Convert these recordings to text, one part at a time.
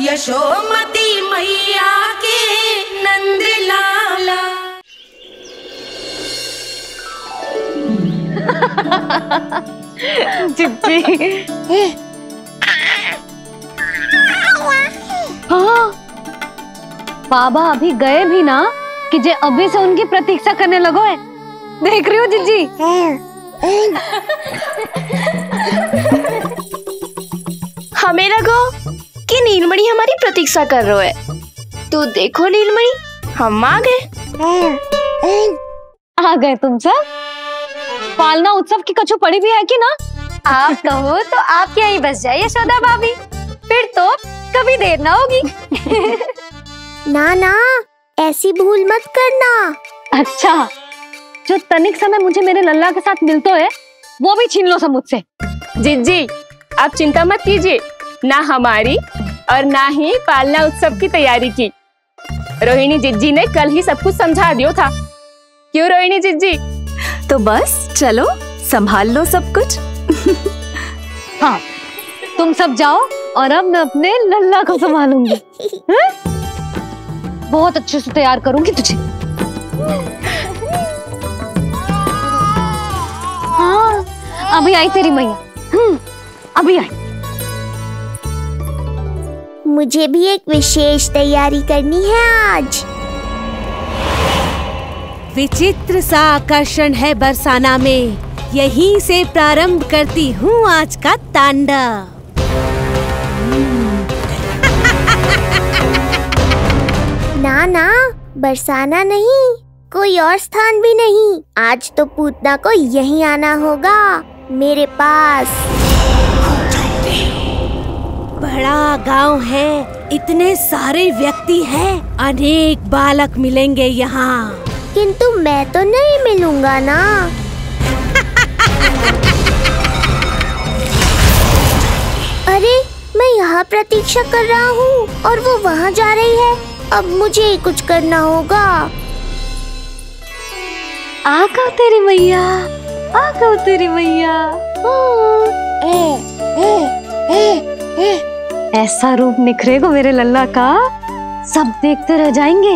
यशोमती मैया के नंद लाला। चिच्ची। हाँ, बाबा अभी गए भी ना कि जे अभी से उनकी प्रतीक्षा करने लगो है। देख रही हो जिज्जी? हमें लगो कि नीलमणि हमारी प्रतीक्षा कर रहे है। तो देखो नीलमणि, हम आ गए। आ गए तुम सब? पालना उत्सव की कछु पड़ी भी है कि ना? आप कहो तो आप यहीं बस जाइए यशोदा भाभी, फिर तो कभी देर ना होगी। ना ना, ऐसी भूल मत करना। अच्छा, जो तनिक समय मुझे मेरे लल्ला के साथ मिलते है वो भी छीन लो सब मुझसे। जिज्जी, आप चिंता मत कीजिए, ना हमारी और ना ही पालना उत्सव की तैयारी की। रोहिणी जिज्जी ने कल ही सब कुछ समझा दिया था। क्यों रोहिणी जिज्जी? तो बस चलो, संभाल लो सब कुछ। हाँ, तुम सब जाओ और अब मैं अपने लल्ला को संभालूंगी। बहुत अच्छे से तैयार करूंगी तुझे। हाँ, अभी आई तेरी मैया। अभी आई। मुझे भी एक विशेष तैयारी करनी है आज। विचित्र सा आकर्षण है बरसाना में, यहीं से प्रारंभ करती हूँ आज का तांडव। ना ना, बरसाना नहीं, कोई और स्थान भी नहीं। आज तो पूतना को यहीं आना होगा, मेरे पास। बड़ा गांव है, इतने सारे व्यक्ति हैं, अनेक बालक मिलेंगे यहाँ। किंतु मैं तो नहीं मिलूंगा ना। अरे, मैं यहाँ प्रतीक्षा कर रहा हूँ और वो वहाँ जा रही है। अब मुझे ही कुछ करना होगा। आ गओ तेरी मैया, आ गओ तेरी मैया। ऐसा रूप निखरेगा मेरे लल्ला का, सब देखते रह जाएंगे।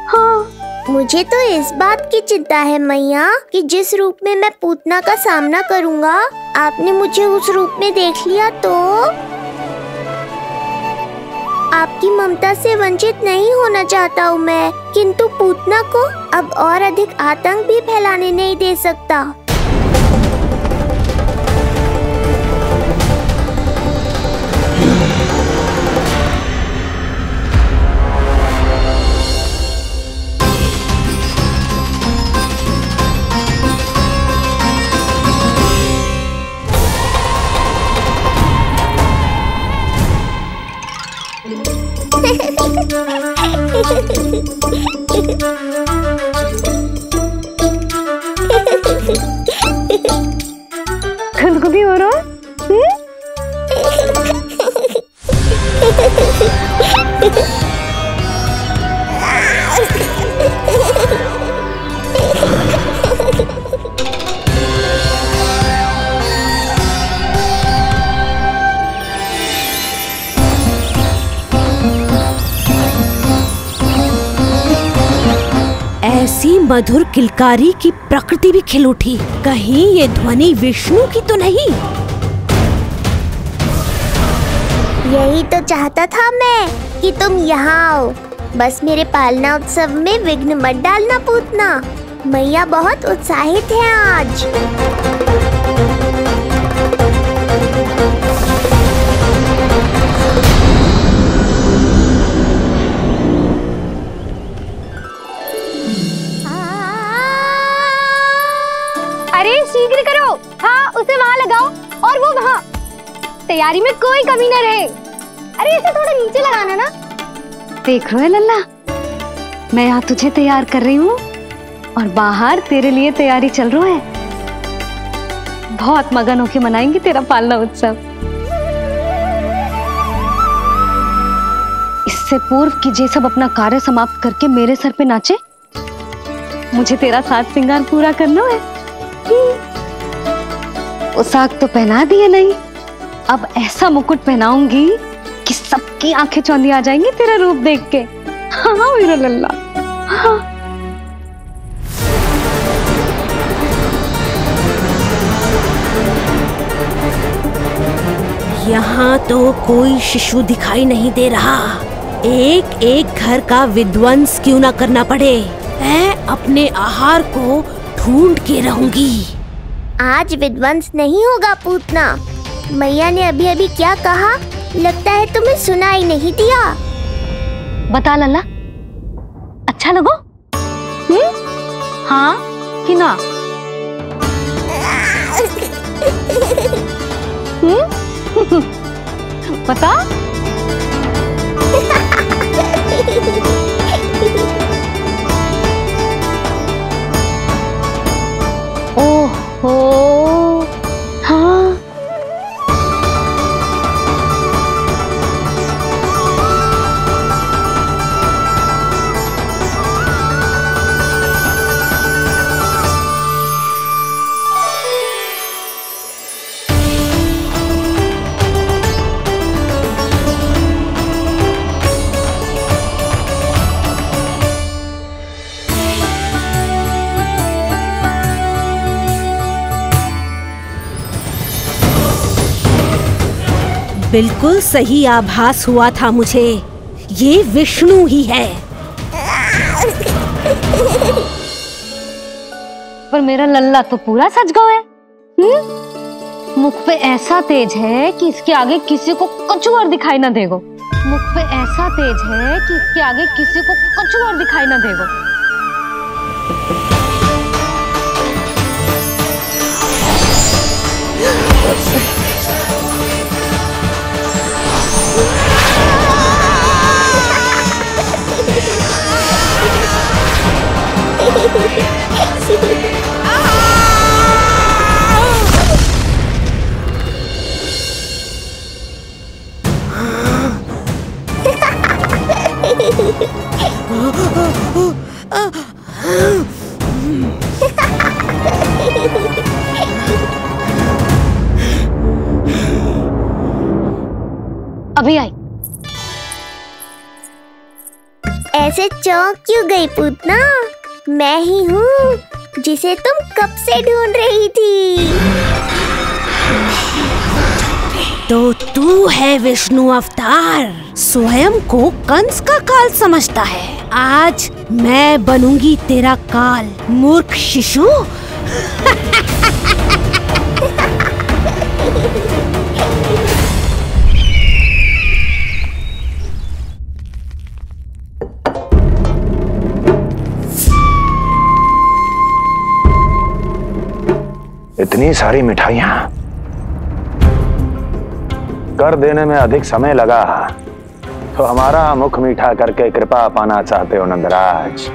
हाँ, मुझे तो इस बात की चिंता है मैया कि जिस रूप में मैं पूतना का सामना करूँगा, आपने मुझे उस रूप में देख लिया तो आपकी ममता से वंचित नहीं होना चाहता हूँ मैं, किंतु पूतना को अब और अधिक आतंक भी फैलाने नहीं दे सकता। खुदकुदी हो रहा है? ऐसी मधुर किलकारी की प्रकृति भी खिल उठी। कहीं ये ध्वनि विष्णु की तो नहीं? यही तो चाहता था मैं कि तुम यहाँ आओ। बस मेरे पालना उत्सव में विघ्न मत डालना पूतना। मैया बहुत उत्साहित है आज। अरे शीघ्र करो, हाँ उसे वहाँ लगाओ और वो वहाँ। तैयारी में कोई कमी न रहे। अरे इसे थोड़ा नीचे लगाना ना। देख रहे हो लल्ला, मैं यहाँ तुझे तैयार कर रही हूँ और बाहर तेरे लिए तैयारी चल रहा है। बहुत मगन होके मनाएंगे तेरा पालना उत्सव। इससे पूर्व कि जे सब अपना कार्य समाप्त करके मेरे सर पे नाचे, मुझे तेरा साज श्रृंगार पूरा करना है। पोशाक तो पहना दिए नहीं, अब ऐसा मुकुट पहनाऊंगी कि सबकी आंखें चौंधी आ जाएंगी तेरा रूप देख के। हाँ मेरा लल्ला। हाँ। यहाँ तो कोई शिशु दिखाई नहीं दे रहा। एक एक घर का विध्वंस क्यों ना करना पड़े, मैं अपने आहार को ढूंढ के रहूंगी। आज विध्वंस नहीं होगा पूतना। मैया ने अभी अभी क्या कहा, लगता है तुम्हें सुनाई नहीं दिया। बता लल्ला, अच्छा लगो? हाँ कि ना? बता। ओहो हाँ। बिल्कुल सही आभास हुआ था मुझे, ये विष्णु ही है। पर मेरा लल्ला तो पूरा सच गया है। मुख पे ऐसा तेज है कि इसके आगे किसी को कुछ और दिखाई ना देगो। मुख पे ऐसा तेज है कि इसके आगे किसी को कुछ और दिखाई ना देगो। अभी आई। ऐसे चौंक क्यों गई पूतना? मैं ही हूँ जिसे तुम कब से ढूंढ रही थी। तो तू है विष्णु अवतार, स्वयं को कंस का काल समझता है। आज मैं बनूंगी तेरा काल, मूर्ख शिशु। इतनी सारी मिठाइयां कर देने में अधिक समय लगा तो हमारा मुख मीठा करके कृपा पाना चाहते हो नंदराज?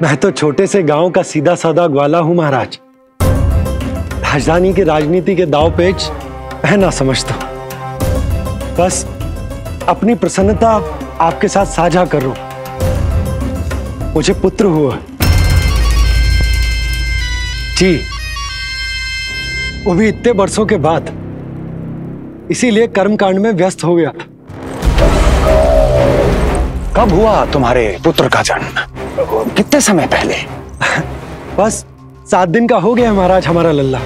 मैं तो छोटे से गांव का सीधा साधा ग्वाला हूं महाराज। राजधानी की राजनीति के दाव पेच मैं ना समझता। बस अपनी प्रसन्नता आपके साथ साझा कर रहा हूं। मुझे पुत्र हुआ जी, वो भी इतने वर्षों के बाद, इसीलिए कर्मकांड में व्यस्त हो गया था। कब हुआ तुम्हारे पुत्र का जन्म? कितने समय पहले? बस 7 दिन का हो गया महाराज हमारा लल्ला।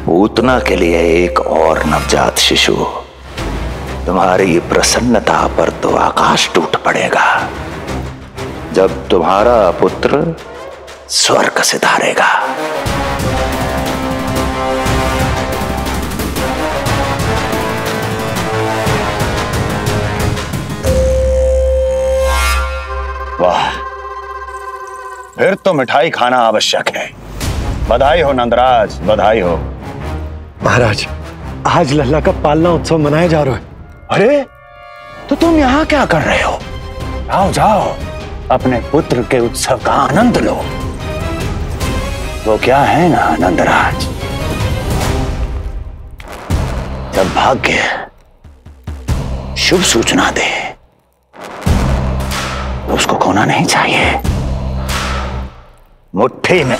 पूतना के लिए एक और नवजात शिशु, तुम्हारी प्रसन्नता पर तो आकाश टूट पड़ेगा जब तुम्हारा पुत्र स्वर्ग सिधारेगा। वाह, फिर तो मिठाई खाना आवश्यक है। बधाई हो नंदराज, बधाई हो। महाराज, आज लल्ला का पालना उत्सव मनाया जा रहा है। अरे, तो तुम यहाँ क्या कर रहे हो? जाओ जाओ, अपने पुत्र के उत्सव का आनंद लो। तो क्या है ना नंदराज, जब भाग्य शुभ सूचना दे उसको खोना नहीं चाहिए। मुट्ठी में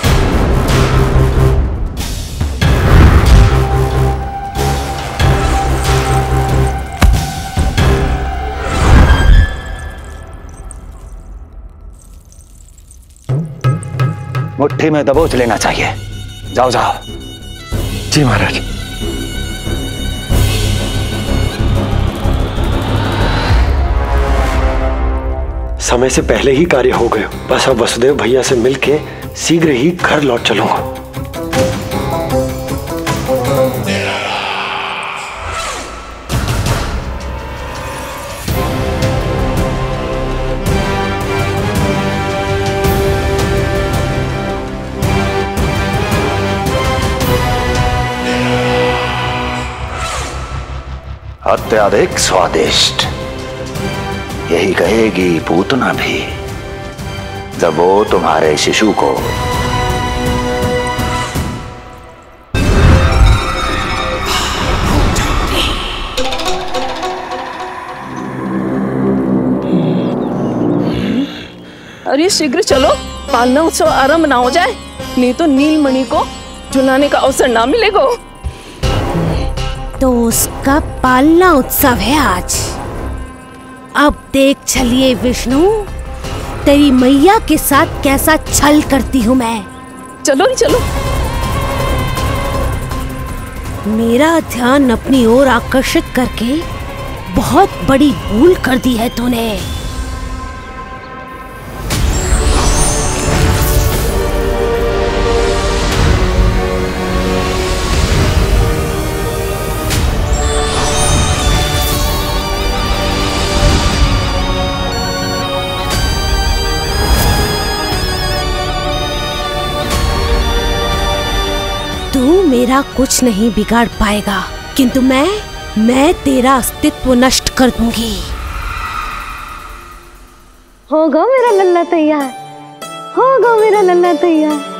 मुट्ठी में दबोच लेना चाहिए। जाओ जाओ। जी महाराज। समय से पहले ही कार्य हो गए। बस अब वसुदेव भैया से मिलके शीघ्र ही घर लौट चलूंगा। अत्यधिक स्वादिष्ट, यही कहेगी पूतना भी जब वो तुम्हारे शिशु को अरे शीघ्र चलो, पालना उत्सव आरंभ ना हो जाए, नहीं तो नीलमणि को झुलाने का अवसर ना मिलेगा। तो उसका पालना उत्सव है आज। अब देख चलिए विष्णु, तेरी मैया के साथ कैसा छल करती हूँ मैं। चलो ही चलो। मेरा ध्यान अपनी ओर आकर्षित करके बहुत बड़ी भूल कर दी है तूने। तू मेरा कुछ नहीं बिगाड़ पाएगा, किंतु मैं तेरा अस्तित्व नष्ट कर दूंगी। होगा मेरा लल्ला तैयार, होगा मेरा लल्ला तैयार।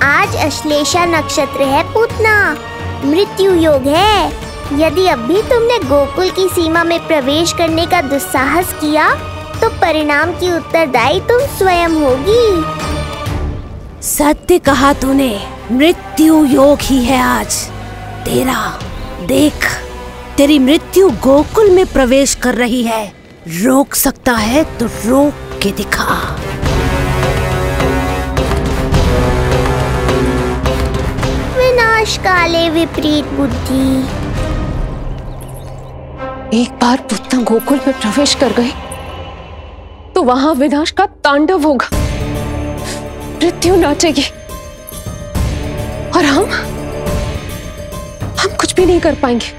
आज अश्लेषा नक्षत्र है पूतना, मृत्यु योग है। यदि अब भी तुमने गोकुल की सीमा में प्रवेश करने का दुस्साहस किया तो परिणाम की उत्तरदायी तुम स्वयं होगी। सत्य कहा तूने, मृत्यु योग ही है आज तेरा। देख, तेरी मृत्यु गोकुल में प्रवेश कर रही है। रोक सकता है तो रोक के दिखा। विनाश काले विपरीत बुद्धि। एक बार पूतना गोकुल में प्रवेश कर गए तो वहां विनाश का तांडव होगा, मृत्यु नाचेगी और हम कुछ भी नहीं कर पाएंगे।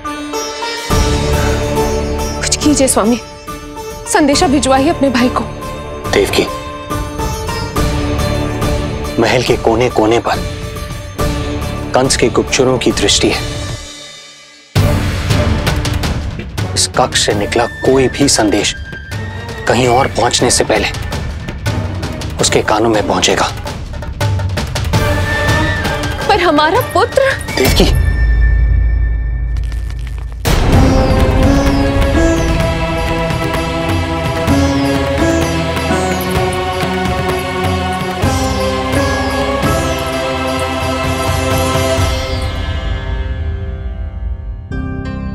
कुछ कीजिए स्वामी, संदेशा भिजवाइए अपने भाई को। देवकी, महल के कोने कोने पर कंस के गुप्तचरों की दृष्टि है। इस कक्ष से निकला कोई भी संदेश कहीं और पहुंचने से पहले उसके कानों में पहुंचेगा। पर हमारा पुत्र। देवकी,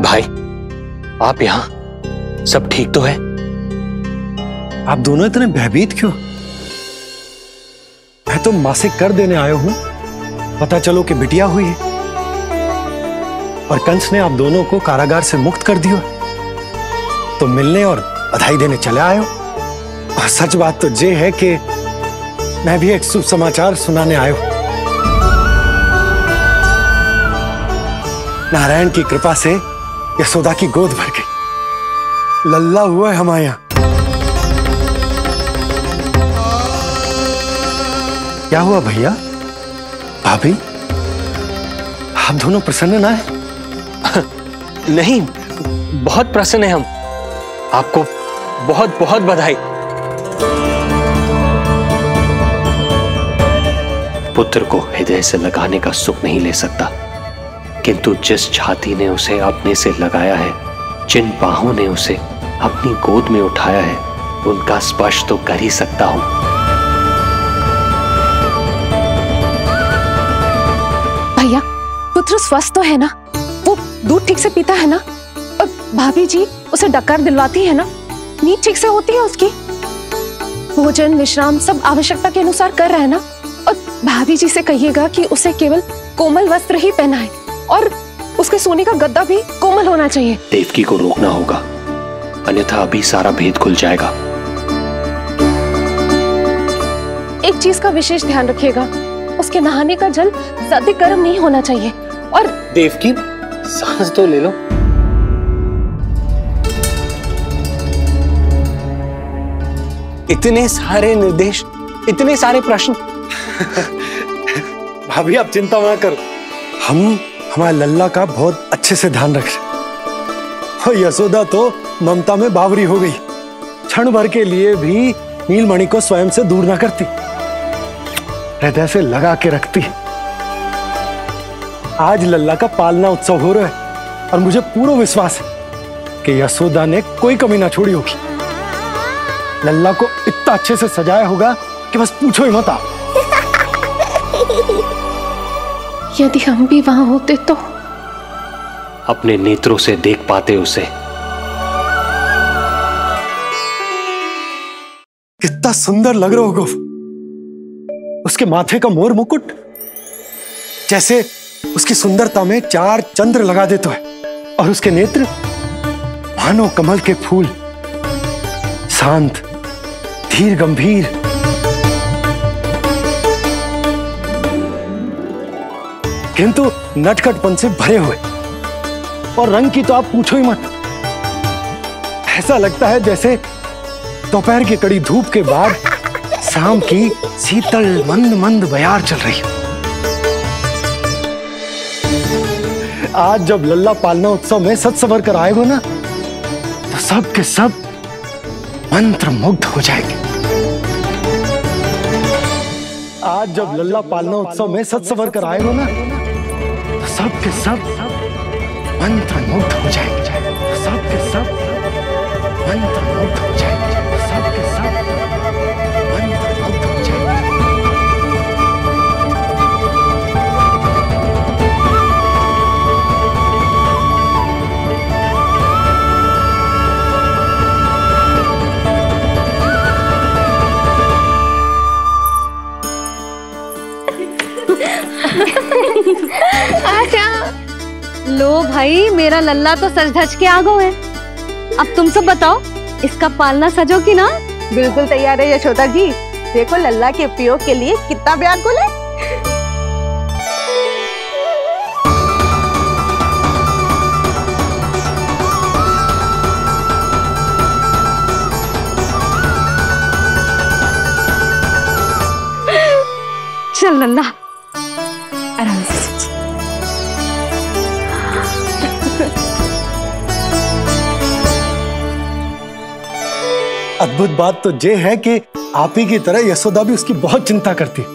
भाई, आप यहाँ सब ठीक तो है? आप दोनों इतने भयभीत क्यों? मैं तो मासिक कर देने आया हूं, पता चलो कि बिटिया हुई है और कंस ने आप दोनों को कारागार से मुक्त कर दिया, तो मिलने और बधाई देने चले आए हो। और सच बात तो ये है कि मैं भी एक शुभ समाचार सुनाने आया हूं। नारायण की कृपा से यशोदा की गोद भर गई, लल्ला हुआ है हमारे यहां। क्या हुआ भैया, भाभी, आप दोनों प्रसन्न ना है? नहीं, बहुत प्रसन्न है हम। आपको बहुत बहुत बधाई। पुत्र को हृदय से लगाने का सुख नहीं ले सकता, किंतु जिस छाती ने उसे अपने से लगाया है, जिन बाहों ने उसे अपनी गोद में उठाया है, उनका स्पर्श तो कर ही सकता हूं। भैया, पुत्र स्वस्थ तो है ना? वो दूध ठीक से पीता है ना? और भाभी जी उसे डकार दिलवाती है ना? नींद ठीक से होती है उसकी? भोजन विश्राम सब आवश्यकता के अनुसार कर रहा है ना? और भाभी जी से कहिएगा कि उसे केवल कोमल वस्त्र ही पहनाए और उसके सोने का गद्दा भी कोमल होना चाहिए। देवकी को रोकना होगा, अन्यथा अभी सारा भेद खुल जाएगा। एक चीज का विशेष ध्यान रखिएगा, उसके नहाने का जल ज्यादा गर्म नहीं होना चाहिए। और देवकी, सांस तो ले लो। इतने सारे निर्देश, इतने सारे प्रश्न। भाभी आप चिंता मत करो, हम हमारे लल्ला का बहुत अच्छे से ध्यान रख रहे। और यशोदा तो ममता में बावरी हो गई, क्षण भर के लिए भी नीलमणि को स्वयं से दूर ना करती, हृदय से लगा के रखती। आज लल्ला का पालना उत्सव हो रहा है और मुझे पूरा विश्वास है कि यशोदा ने कोई कमी ना छोड़ी होगी। लल्ला को इतना अच्छे से सजाया होगा कि बस पूछो ही मत आप। यदि हम भी वहां होते तो अपने नेत्रों से देख पाते उसे। कितना सुंदर लग रहा होगा उसके माथे का मोर मुकुट, जैसे उसकी सुंदरता में 4 चंद्र लगा देते हैं। और उसके नेत्र मानो कमल के फूल, शांत धीर गंभीर। किंतु नटखटपन से भरे हुए, और रंग की तो आप पूछो ही मत। ऐसा लगता है जैसे दोपहर की कड़ी धूप के बाद शाम की शीतल मंद मंद बयार चल रही है। आज जब लल्ला पालना उत्सव में सज संवर कर आएगा ना, तो सब के सब मंत्र मुग्ध हो जाएंगे। आज जब लल्ला पालना उत्सव में सज संवर कर आएगा ना, तो सब के सब मंत्र मुग्ध हो जाएंगे। सब के सब मंत्र मुग्ध हो जाएंगे। सब के सब मंत्र मुग्ध हो जाएंगे। लो भाई, मेरा लल्ला तो सज धज के आ गो है। अब तुम सब बताओ, इसका पालना सजो कि ना? बिल्कुल तैयार है यशोदा जी। देखो लल्ला के उपयोग के लिए कितना व्याकुल है। चल लल्ला, आराम से सच। अद्भुत बात तो ये है कि आप ही की तरह यशोदा भी उसकी बहुत चिंता करती है।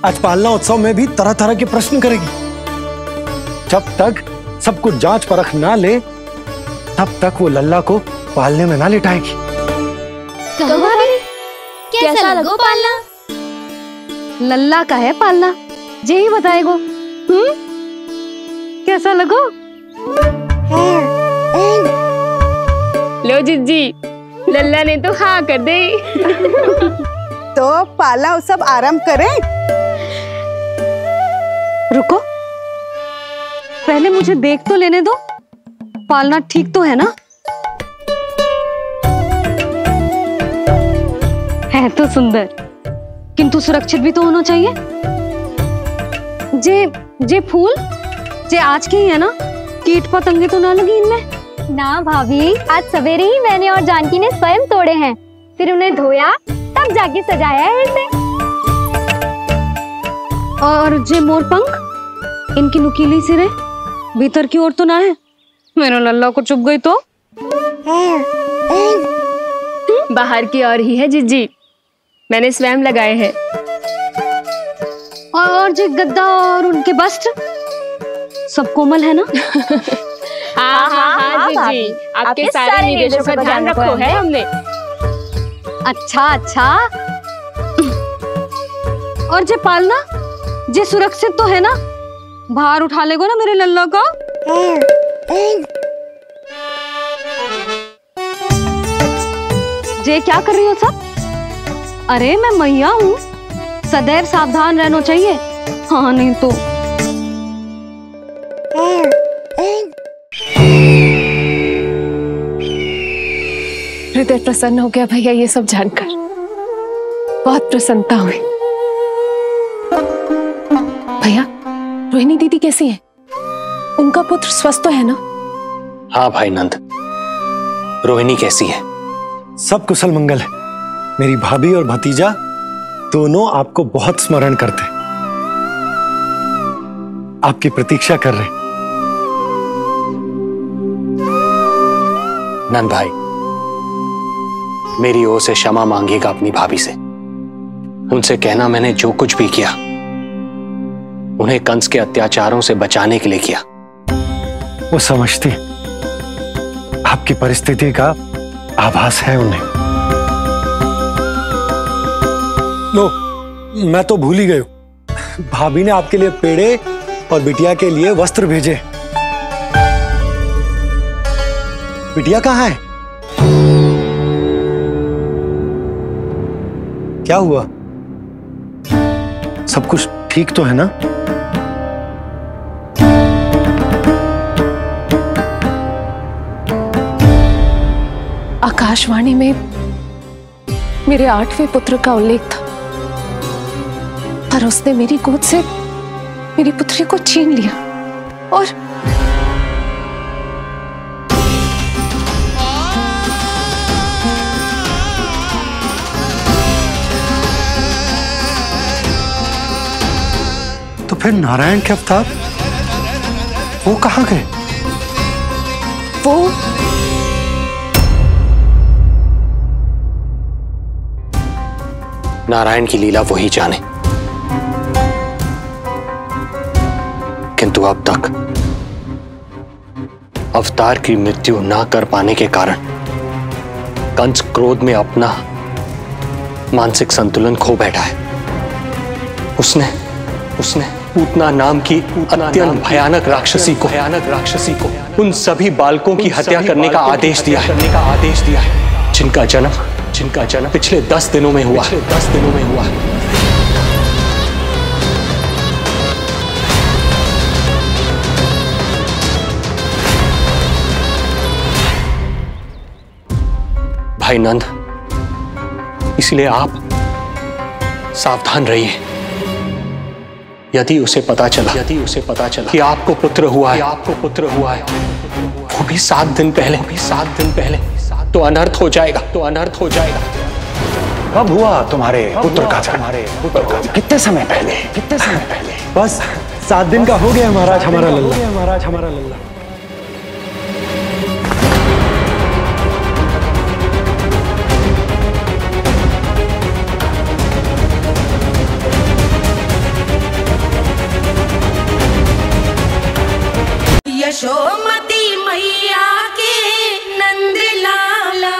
आज पालना उत्सव में भी तरह तरह के प्रश्न करेगी। जब तक सब कुछ जांच परख ना ले, तब तक वो लल्ला को पालने में ना लिटाएगी। तो भाभी कैसा लगो पालना? लल्ला का है पालना, ये ही बताएगो। कैसा लगो? लो जिज्जी, लल्ला ने तो हाँ कर दे। तो पाला उत्सव आरंभ करें। रुको, पहले मुझे देख तो लेने दो, पालना ठीक तो है ना? है तो सुंदर, किंतु सुरक्षित भी तो होना चाहिए। जे फूल जे आज के ही है ना? कीट पतंगे तो ना लगी इनमें? ना भाभी, आज सवेरे ही मैंने और जानकी ने स्वयं तोड़े हैं, फिर उन्हें धोया, तब जाके सजाया है इसे। और जे मोर पंख, इनकी नुकीली सिरे भीतर की ओर तो ना है? मेरा लल्ला को चुभ गई तो? बाहर की ओर ही है जिज्जी, मैंने स्वयं लगाए हैं। और जो गद्दा और उनके वस्त्र सब कोमल है ना? हाँ हाँ हाँ जी, आपके सारे निर्देशों का ध्यान रखो है हमने। अच्छा अच्छा। और जे पालना जे सुरक्षित तो है ना? बाहर उठा लेगो ना मेरे लल्ला को? जे क्या कर रही हो सब? अरे मैं मैया हूँ, सदैव सावधान रहना चाहिए। हाँ नहीं तो। हृदय प्रसन्न हो गया भैया ये सब जानकर, बहुत प्रसन्नता हुई। भैया रोहिणी दीदी कैसी है? उनका पुत्र स्वस्थ तो है ना? हाँ भाई नंद, रोहिणी कैसी है? सब कुशल मंगल है। मेरी भाभी और भतीजा दोनों आपको बहुत स्मरण करते, आपकी प्रतीक्षा कर रहे। नंद भाई, मेरी ओर से क्षमा मांगिएगा अपनी भाभी से। उनसे कहना मैंने जो कुछ भी किया उन्हें कंस के अत्याचारों से बचाने के लिए किया। वो समझती, आपकी परिस्थिति का आभास है उन्हें। लो, मैं तो भूल ही गई हूं। भाभी ने आपके लिए पेड़े और बिटिया के लिए वस्त्र भेजे। बिटिया कहाँ है? क्या हुआ? सब कुछ ठीक तो है ना? आकाशवाणी में मेरे 8वें पुत्र का उल्लेख था, पर उसने मेरी गोद से मेरी पुत्री को छीन लिया और तो फिर नारायण के अवतार वो कहाँ गए? वो नारायण की लीला वही जाने, किंतु अब तक अवतार की मृत्यु ना कर पाने के कारण कंस क्रोध में अपना मानसिक संतुलन खो बैठा है। उसने पूतना नाम की अत्यंत भयानक राक्षसी को उन सभी बालकों की हत्या करने का आदेश दिया है, जिनका जन्म पिछले 10 दिनों में हुआ। भाई नंद, इसलिए आप सावधान रहिए। यदि उसे पता चला कि आपको पुत्र हुआ है, वो भी 7 दिन पहले, तो अनर्थ हो जाएगा। कब हुआ तुम्हारे पुत्र का जन्म? कितने समय पहले? बस 7 दिन का हो गया महाराज हमारा लल्ला। यशोमती मैया के नंद लाला।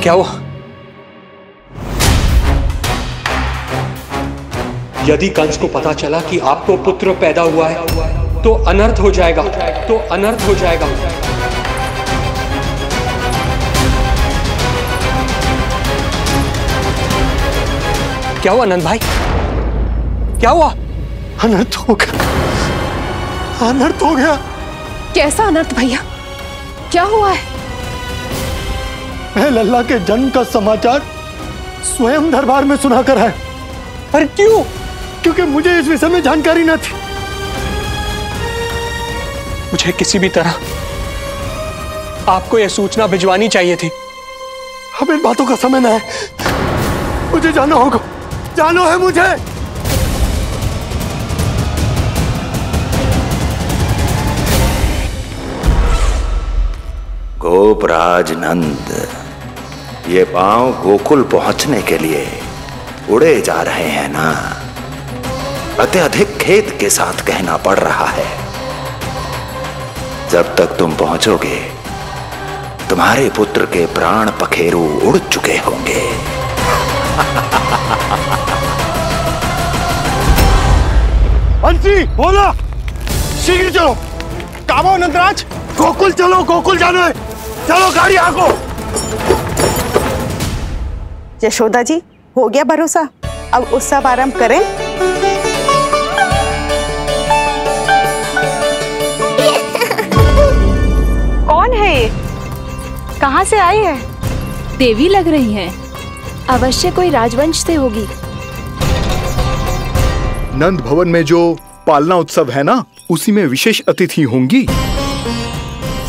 क्या हुआ? यदि कंस को पता चला कि आपको पुत्र पैदा हुआ है तो अनर्थ हो जाएगा। क्या हुआ नंद भाई? क्या हुआ? अनर्थ हो गया। कैसा अनर्थ भैया? क्या हुआ है? मैं लल्ला के जन्म का समाचार स्वयं दरबार में सुनाकर है। अरे क्यों? क्योंकि मुझे इस विषय में जानकारी न थी। मुझे किसी भी तरह आपको यह सूचना भिजवानी चाहिए थी। अब इन बातों का समय न है, मुझे जाना होगा। जानो है मुझे। गोपराज नंद, ये पांव गोकुल पहुंचने के लिए उड़े जा रहे हैं ना, अत्यधिक खेद के साथ कहना पड़ रहा है। जब तक तुम पहुंचोगे तुम्हारे पुत्र के प्राण पखेरु उड़ चुके होंगे। बंसी बोला, शीघ्र चलो। काबो नंदराज, गोकुल चलो, गोकुल जाना है। चलो गाड़ी आगो। यशोदा जी, हो गया भरोसा, अब उत्सव आरंभ करें। कौन है ये? कहाँ से आई है? देवी लग रही हैं। अवश्य कोई राजवंश से होगी। नंद भवन में जो पालना उत्सव है ना, उसी में विशेष अतिथि होंगी।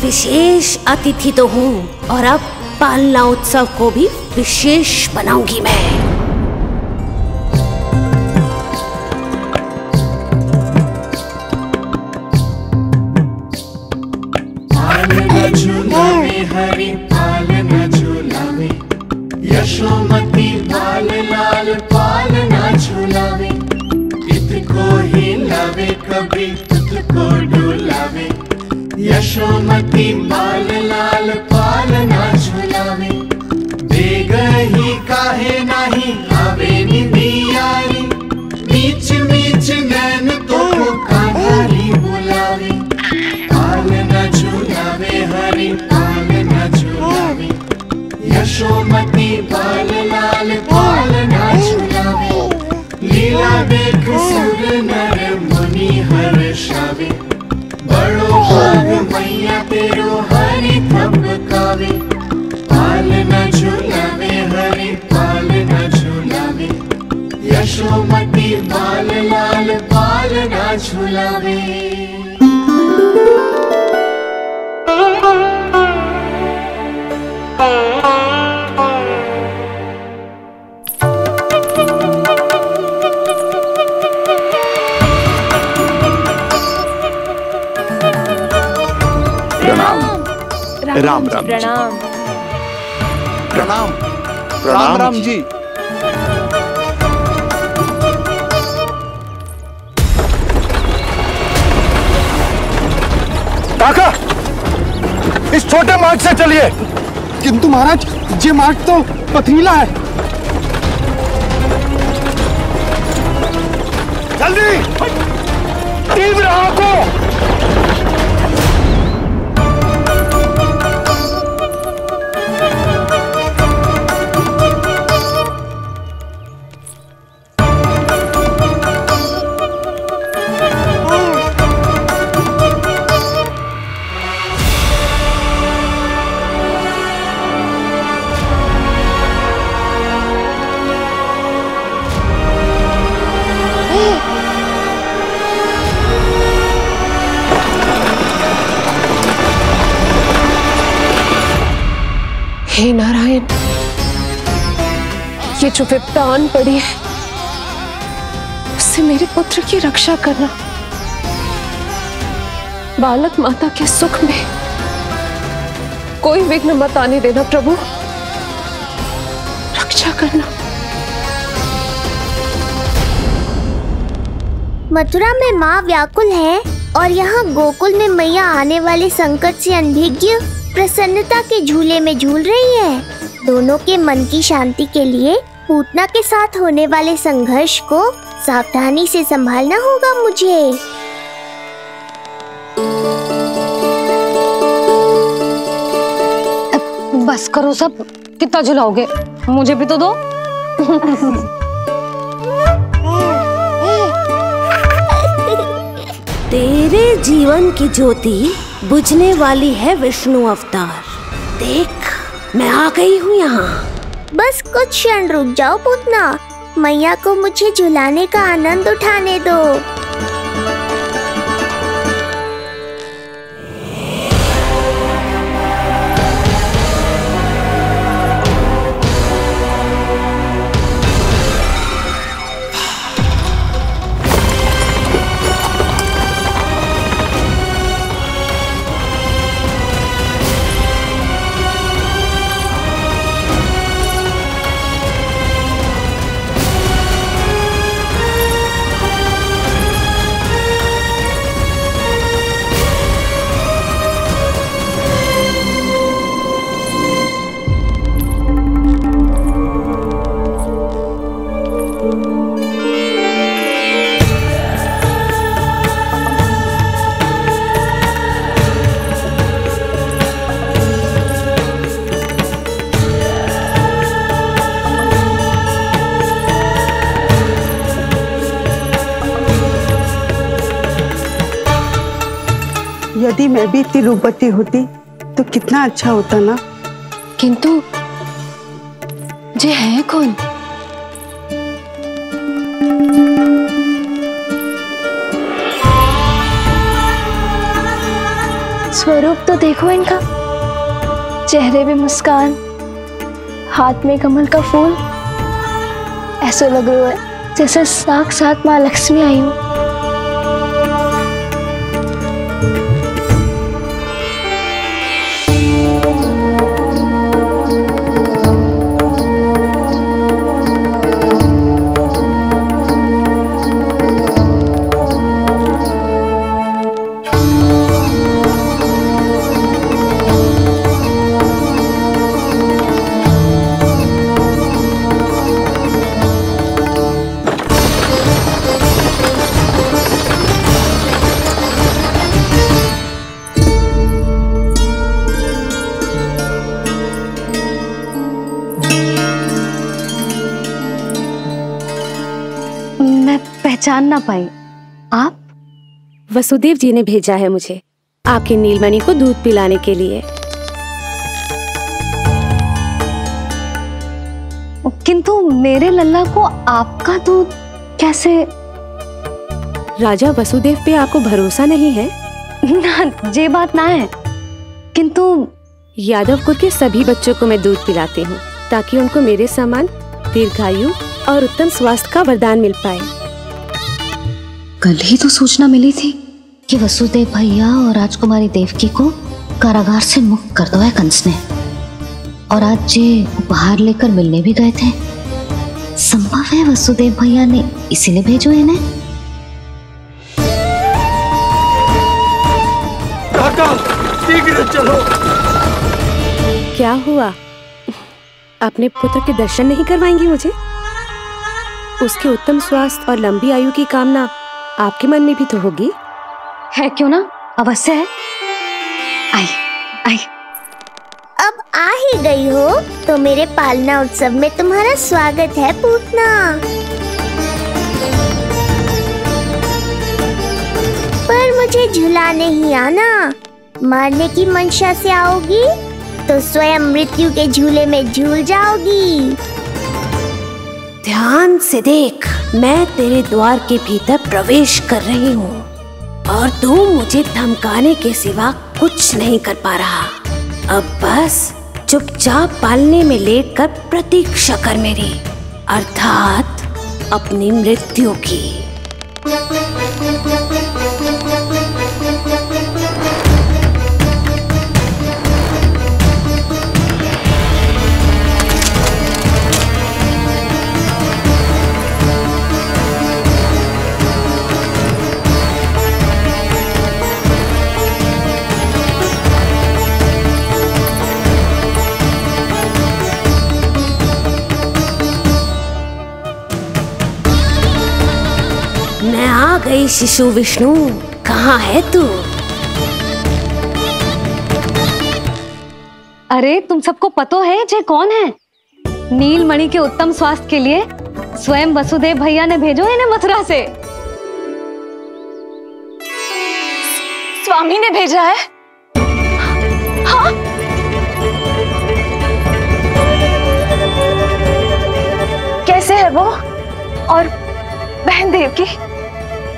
विशेष अतिथि तो हूँ, और अब पालना उत्सव को भी विशेष बनाऊंगी मैं। हरि पालना झूलावे, यशोमती बाल लाल पालना झूलावे। इतको ही लावे कभी तुझको डुलावे, यशोमती बाल लाल पालना झूलावे। बेग ही काहे नाही आवे निदियारी, मीच मीच नैन तो कान्हारी बुलावे। पालना झूलावे हरि पालना झूलावे, यशोमती बाल लाल पालना झूलावे। लीला देख सुर नर मुनि हर्षावे, बड़ो भाग मैया तेरो हरि थपकावे। पालना झूलावे हरि पालना झूलावे, यशोमती बाल लाल पालना झूलावे। राम राम प्रणाम। प्रणाम प्रणाम राम जी। काका, इस छोटे मार्ग से चलिए। किंतु महाराज, ये मार्ग तो पथरीला है। जल्दी तीव्र आंखों। हे नारायण, ये जो विपदा आन पड़ी है, उससे मेरे पुत्र की रक्षा करना। बालक माता के सुख में कोई विघ्न मत आने देना प्रभु, रक्षा करना। मथुरा में माँ व्याकुल है और यहाँ गोकुल में मैया आने वाले संकट से अनभिज्ञ प्रसन्नता के झूले में झूल रही है। दोनों के मन की शांति के लिए पूतना के साथ होने वाले संघर्ष को सावधानी से संभालना होगा मुझे। बस करो सब, कितना झुलाओगे? मुझे भी तो दो। तेरे जीवन की ज्योति बुझने वाली है विष्णु अवतार। देख, मैं आ गई हूँ यहाँ। बस कुछ क्षण रुक जाओ पूतना, मैया को मुझे झुलाने का आनंद उठाने दो। यदि मैं भी इतनी रूपवती होती तो कितना अच्छा होता ना। किंतु जे है कौन? स्वरूप तो देखो इनका, चेहरे पे मुस्कान, हाथ में कमल का फूल, ऐसा लग रहा है जैसे साक्षात माँ लक्ष्मी आई हो। पहचान ना पाई। आप? वसुदेव जी ने भेजा है मुझे आपकी नीलमणि को दूध पिलाने के लिए। किंतु मेरे लल्ला को आपका दूध कैसे? राजा वसुदेव पे आपको भरोसा नहीं है? ना, ये बात ना है। किंतु यादव कुल के सभी बच्चों को मैं दूध पिलाती हूँ ताकि उनको मेरे समान दीर्घायु और उत्तम स्वास्थ्य का वरदान मिल पाए। कल ही तो सूचना मिली थी कि वसुदेव भैया और राजकुमारी देवकी को कारागार से मुक्त कर दो है कंस ने, और आज ये उपहार लेकर मिलने भी गए थे। संभव है वसुदेव भैया ने इसीलिए भेजो इन्हें। काका, शीघ्र चलो। क्या हुआ? अपने पुत्र के दर्शन नहीं करवाएंगी मुझे? उसके उत्तम स्वास्थ्य और लंबी आयु की कामना आपके मन में भी तो होगी। है क्यों ना, अवश्य है। आई आई। अब आ ही गई हो तो मेरे पालना उत्सव में तुम्हारा स्वागत है पूतना। पर मुझे झुलाने ही आना, मारने की मंशा से आओगी तो स्वयं मृत्यु के झूले में झूल जाओगी। ध्यान से देख, मैं तेरे द्वार के भीतर प्रवेश कर रही हूँ और तू मुझे धमकाने के सिवा कुछ नहीं कर पा रहा। अब बस चुपचाप पालने में लेटकर प्रतीक्षा कर मेरी, अर्थात अपनी मृत्यु की। मैं आ गई शिशु विष्णु, कहाँ है तू? अरे तुम सबको पता है जे कौन है? नीलमणि के उत्तम स्वास्थ्य के लिए स्वयं वसुदेव भैया ने भेजो इन्हें मथुरा से। स्वामी ने भेजा है? हाँ? कैसे है वो? और बहन देवकी,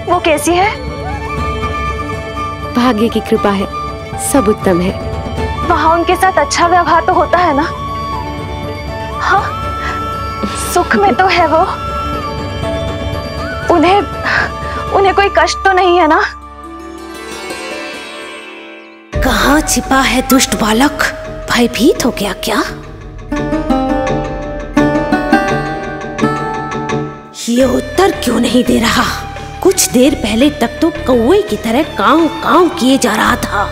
वो कैसी है? भाग्य की कृपा है, सब उत्तम है। वहाँ उनके साथ अच्छा व्यवहार तो होता है ना? हाँ, सुख में तो है वो। उन्हें कोई कष्ट तो नहीं है ना? कहाँ छिपा है दुष्ट बालक? भयभीत हो गया क्या? ये उत्तर क्यों नहीं दे रहा? कुछ देर पहले तक तो कौवे की तरह कांव कांव किए जा रहा था,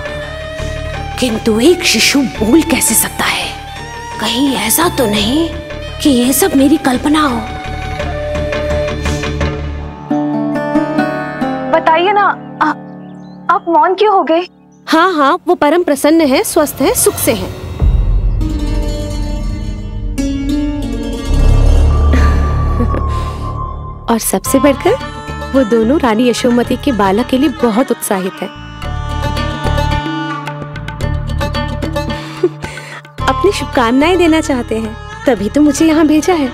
किंतु एक शिशु बोल कैसे सकता है? कहीं ऐसा तो नहीं कि ये सब मेरी कल्पना हो? बताइए ना, आप मौन क्यों हो गए? हाँ हाँ, वो परम प्रसन्न है, स्वस्थ है, सुख से है। और सबसे बढ़कर वो दोनों रानी यशोमती के बालक के लिए बहुत उत्साहित है। अपनी शुभकामनाएं देना चाहते हैं, तभी तो मुझे यहाँ भेजा है।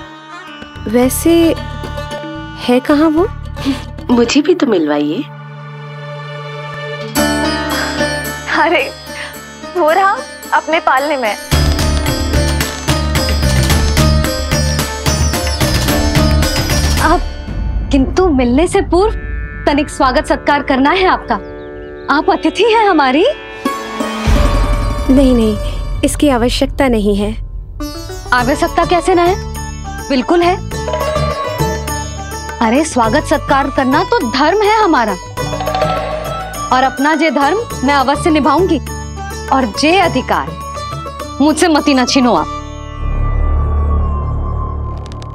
वैसे है कहाँ वो? मुझे भी तो मिलवाइए। अरे वो रहा अपने पालने में। अब किंतु मिलने से पूर्व तनिक स्वागत सत्कार करना है आपका। आप अतिथि हैं हमारी। नहीं नहीं, इसकी आवश्यकता नहीं है। आवश्यकता कैसे ना है? बिल्कुल है। अरे स्वागत सत्कार करना तो धर्म है हमारा, और अपना जे धर्म मैं अवश्य निभाऊंगी, और जे अधिकार मुझसे मती न छीनो आप।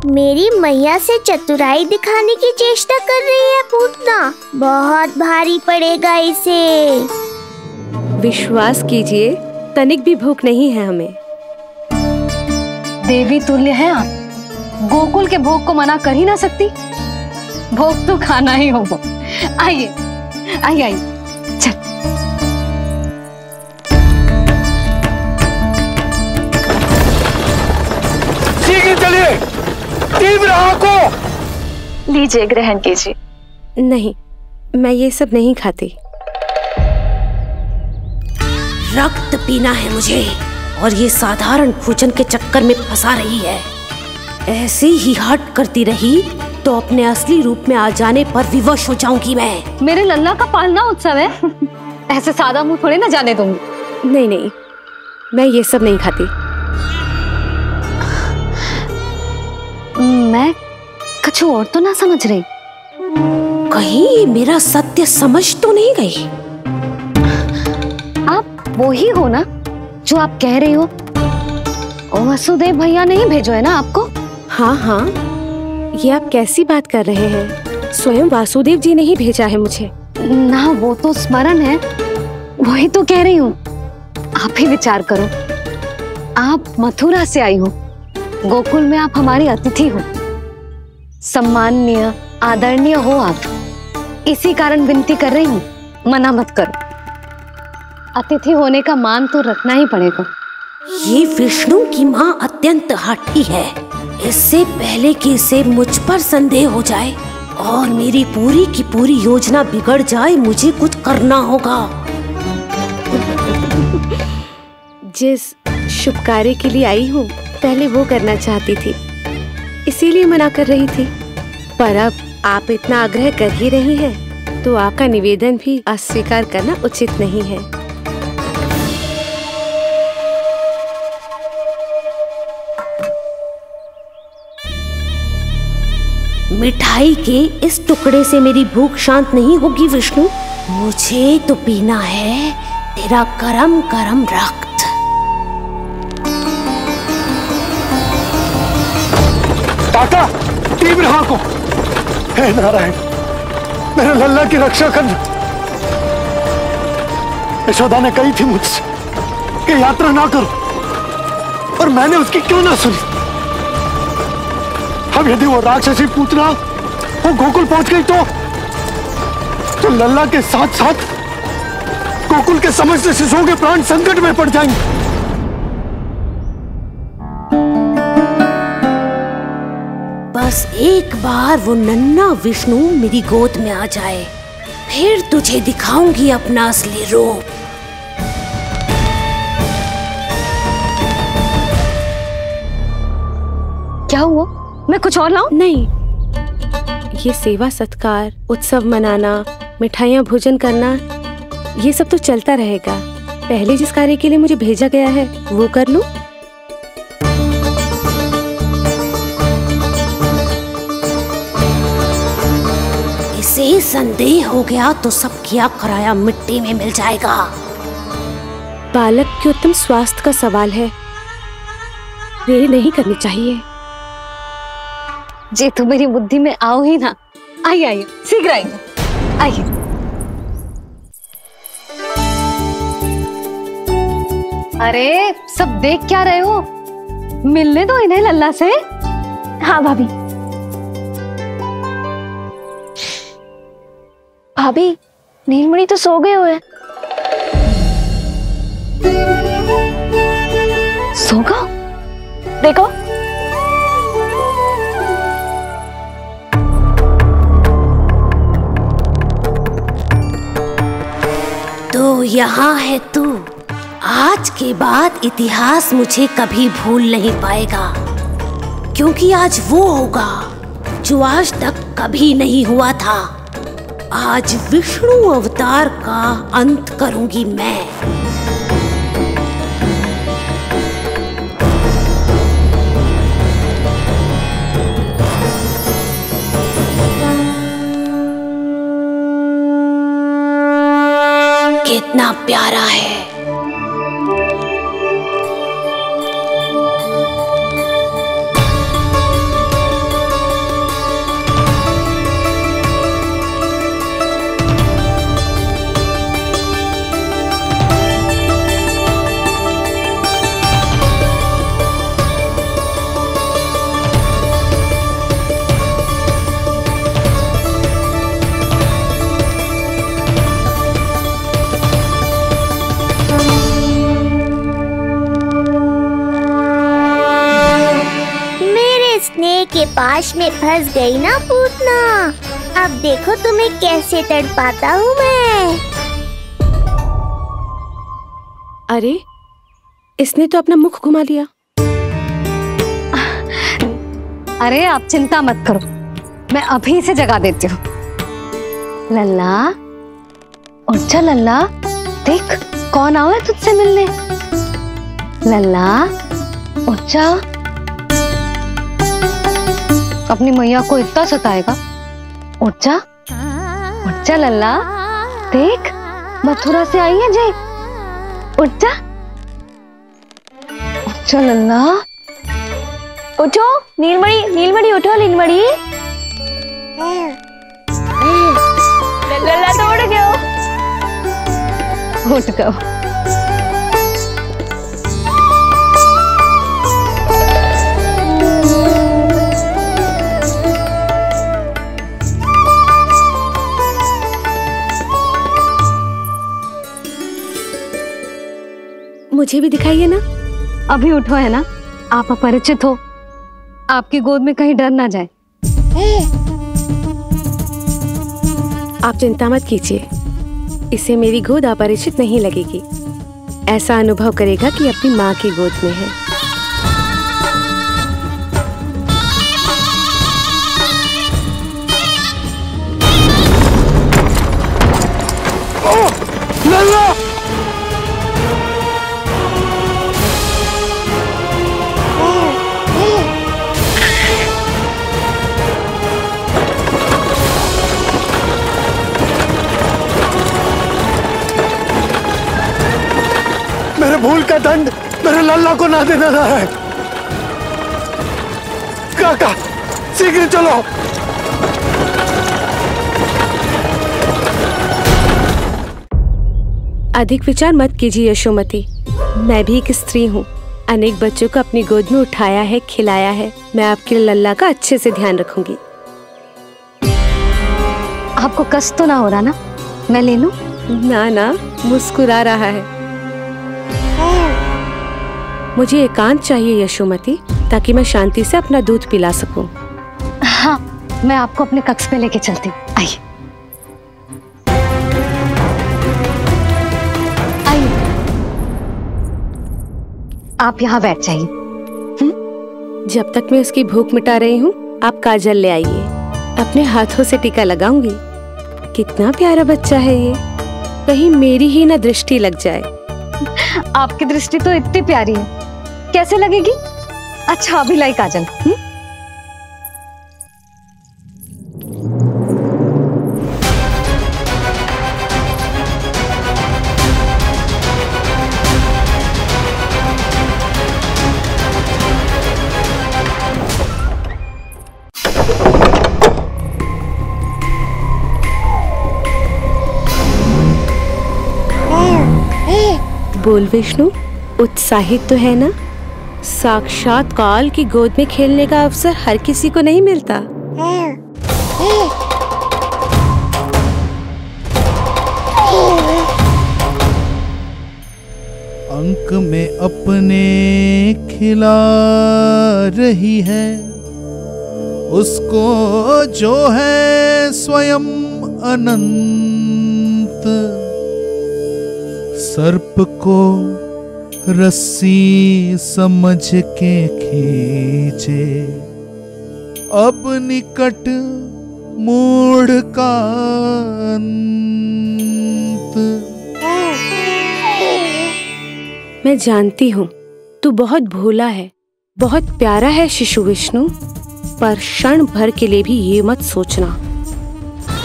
मेरी मैया से चतुराई दिखाने की चेष्टा कर रही है पूतना। बहुत भारी पड़ेगा इसे। विश्वास कीजिए, तनिक भी भूख नहीं है हमें। देवी तुल्य है आप, गोकुल के भोग को मना कर ही ना सकती। भोग तो खाना ही होगा। आइए आइए आइए, चल। शीघ्र चलिए, तीव्र को लीजिए, ग्रहण कीजिए। नहीं, मैं ये सब नहीं खाती। रक्त पीना है मुझे, और ये साधारण भोजन के चक्कर में फंसा रही है। ऐसे ही हट करती रही तो अपने असली रूप में आ जाने पर विवश हो जाऊंगी मैं। मेरे लल्ला का पालना उत्सव है, ऐसे सादा मुंह थोड़े ना जाने दूंगी। नहीं नहीं, मैं ये सब नहीं खाती। मैं कुछ और तो ना समझ रही। कहीं ये मेरा सत्य समझ तो नहीं गई? आप वो ही हो ना जो आप कह रही हो? वसुदेव भैया ने ही भेजो है ना आपको? हाँ हाँ, ये आप कैसी बात कर रहे हैं? स्वयं वासुदेव जी ने ही भेजा है मुझे। ना वो तो स्मरण है, वही तो कह रही हूँ। आप ही विचार करो, आप मथुरा से आई हो, गोकुल में आप हमारी अतिथि हो, सम्माननीय आदरणीय हो आप। इसी कारण विनती कर रही हूँ, मना मत करो। अतिथि होने का मान तो रखना ही पड़ेगा। ये विष्णु की माँ अत्यंत हठी है। इससे पहले कि इसे मुझ पर संदेह हो जाए और मेरी पूरी की पूरी योजना बिगड़ जाए, मुझे कुछ करना होगा। जिस शुभ कार्य के लिए आई हूँ, पहले वो करना चाहती थी, इसीलिए मना कर रही थी। पर अब आप इतना आग्रह कर ही रही हैं, तो आपका निवेदन भी अस्वीकार करना उचित नहीं है। मिठाई के इस टुकड़े से मेरी भूख शांत नहीं होगी विष्णु। मुझे तो पीना है तेरा गरम गरम रक्त। काका, तीव्र हाँ को। हे नारायण, मेरे लल्ला की रक्षा करना। यशोदा ने कही थी मुझसे कि यात्रा ना करो, और मैंने उसकी क्यों ना सुनी। अब यदि वो राक्षसी पूतना वो गोकुल पहुंच गई तो लल्ला के साथ साथ गोकुल के समस्त शिशुओं के प्राण संकट में पड़ जाएंगे। बस एक बार वो नन्हा विष्णु मेरी गोद में आ जाए, फिर तुझे दिखाऊंगी अपना असली रूप। क्या हुआ? मैं कुछ और लाऊं? नहीं, ये सेवा सत्कार, उत्सव मनाना, मिठाइयाँ भोजन करना, ये सब तो चलता रहेगा। पहले जिस कार्य के लिए मुझे भेजा गया है वो कर लूं। इसे संदेह हो गया तो सब किया कराया मिट्टी में मिल जाएगा। बालक के उत्तम स्वास्थ्य का सवाल है, देरी नहीं करनी चाहिए। जे तो मेरी बुद्धि में आओ ही ना। आइए आइए, शीघ्र आइए, आइए। अरे सब देख क्या रहे हो? मिलने दो इन्हें लल्ला से। हाँ भाभी। भाभी, नीलमणि तो सो गए हुए। सो गया? देखो तो यहाँ है तू। आज के बाद इतिहास मुझे कभी भूल नहीं पाएगा, क्योंकि आज वो होगा जो आज तक कभी नहीं हुआ था। आज विष्णु अवतार का अंत करूंगी मैं। कितना प्यारा है। के पास में फंस गई ना पूतना। अब देखो तुम्हें कैसे तड़पाता हूँ मैं। अरे इसने तो अपना मुख घुमा लिया। अरे आप चिंता मत करो, मैं अभी इसे जगा देती हूँ। लल्ला उठ जा लल्ला, देख कौन आया है तुझसे मिलने। लल्ला उठ जा, अपनी मैया को इतना सताएगा। उठ जा लल्ला, देख मथुरा से आई है जय। उठ जा लल्ला। उठो नीलमणि, नीलमणि उठो नीलमणि। लल्ला तो उठ गयो। उठ गयो। मुझे भी दिखाइए ना। अभी उठो है ना, आप अपरिचित हो, आपकी गोद में कहीं डर ना जाए। आप चिंता मत कीजिए, इसे मेरी गोद अपरिचित नहीं लगेगी। ऐसा अनुभव करेगा कि अपनी माँ की गोद में है। मेरे भूल का दंड मेरे लल्ला को ना देना रहा है। काका शीघ्र चलो। अधिक विचार मत कीजिए यशोमती, मैं भी एक स्त्री हूँ। अनेक बच्चों को अपनी गोद में उठाया है, खिलाया है। मैं आपके लल्ला का अच्छे से ध्यान रखूंगी। आपको कष्ट तो ना हो रहा ना? मैं ले लूं? ना, मुस्कुरा रहा है। मुझे एकांत चाहिए यशोमती, ताकि मैं शांति से अपना दूध पिला सकूं। हाँ, मैं आपको अपने कक्ष पे लेके चलती हूँ। आइए। आप यहाँ बैठ जाइए। जब तक मैं उसकी भूख मिटा रही हूँ, आप काजल ले आइए। अपने हाथों से टीका लगाऊंगी। कितना प्यारा बच्चा है ये, कहीं मेरी ही ना दृष्टि लग जाए। आपकी दृष्टि तो इतनी प्यारी है, कैसे लगेगी? अच्छा अभी लाई काजल। बोल विष्णु, उत्साहित तो है ना? साक्षात काल की गोद में खेलने का अवसर हर किसी को नहीं मिलता। अंक में अपने खिला रही है, उसको जो है स्वयं अनंत। सर्प को रस्सी समझ के खींचे, अब निकट मूढ़ का अंत। मैं जानती हूँ तू बहुत भोला है, बहुत प्यारा है शिशु विष्णु, पर क्षण भर के लिए भी ये मत सोचना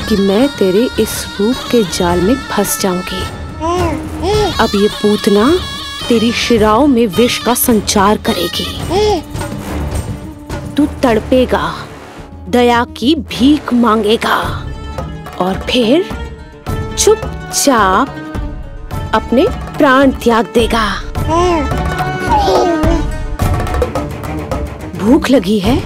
कि मैं तेरे इस रूप के जाल में फंस जाऊंगी। अब ये पूतना तेरी शिराओं में विष का संचार करेगी। तू तड़पेगा, दया की भीख मांगेगा और फिर चुपचाप अपने प्राण त्याग देगा। भूख लगी है?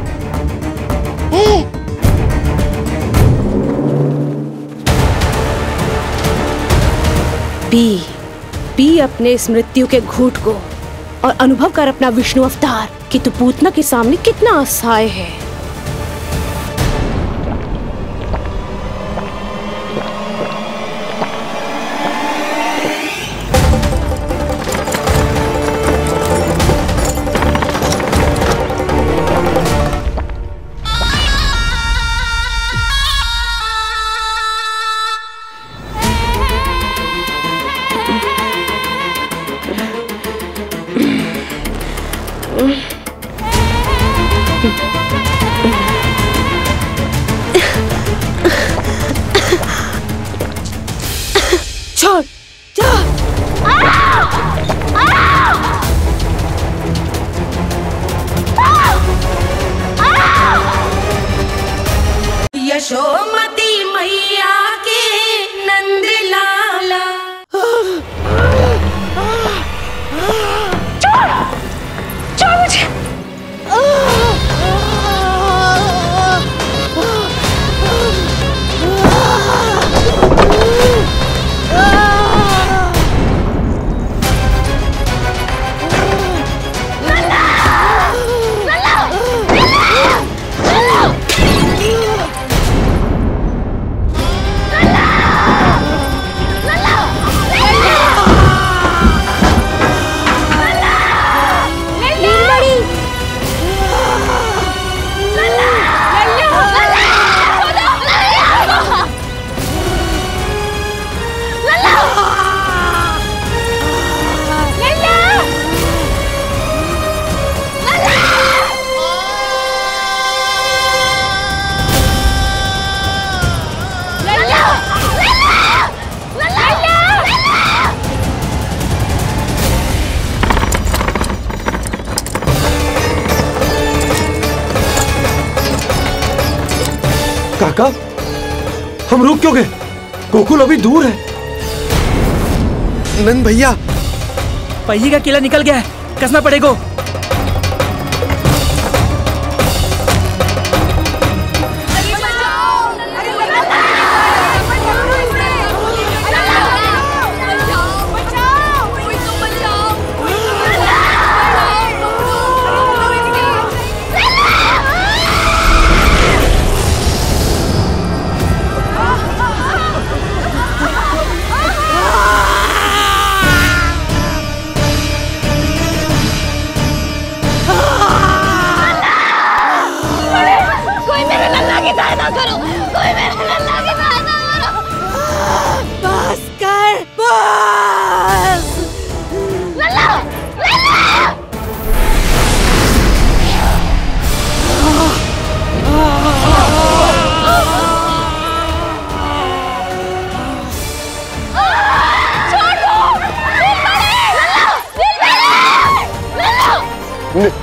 पी अपने इस मृत्यु के घूंट को और अनुभव कर अपना विष्णु अवतार कि तू पूतना के सामने कितना असहाय है। यशोमती मैया के नंद लाला। छोड़ मुझे। काका, हम रुक क्यों गए? गोकुल अभी दूर है। नंद भैया, पहिए का किला निकल गया है, कसना पड़ेगा।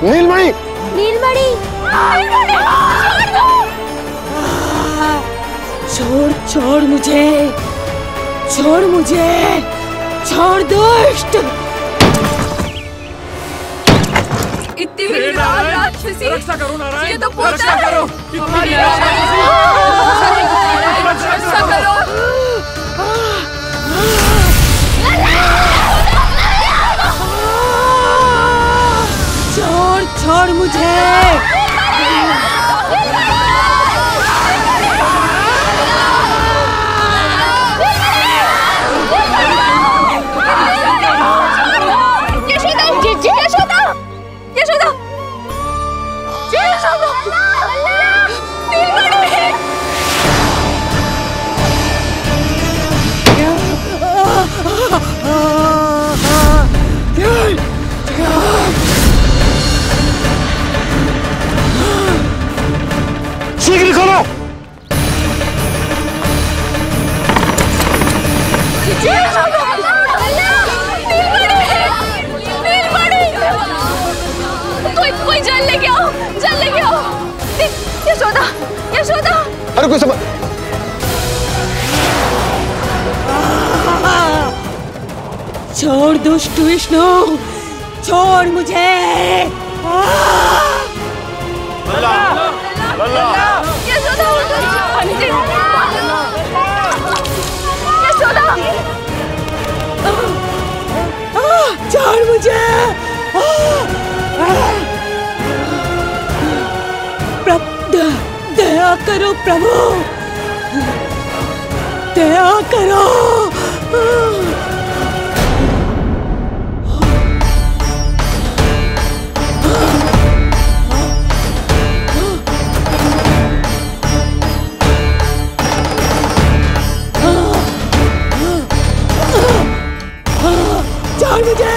नीलमणि, नीलमणि, छोड़ छोड़ मुझे, छोड़ मुझे, छोड़ दुष्ट। इतनी बड़ी राक्षसी, रक्षा करो नारायण, ये तो पूतना रक्षा है। करो, हमारी रक्षा करो। छोड़ मुझे। शीघ्र खोलो। कोई जल लेके आओ, जल लेके आओ। यशोदा, यशोदा। अरे कोई समझ। छोड़ दुष्ट विष्णु, छोड़ मुझे। छोड़ मुझे। दया करो प्रभु, दया करो। छोड़ मुझे।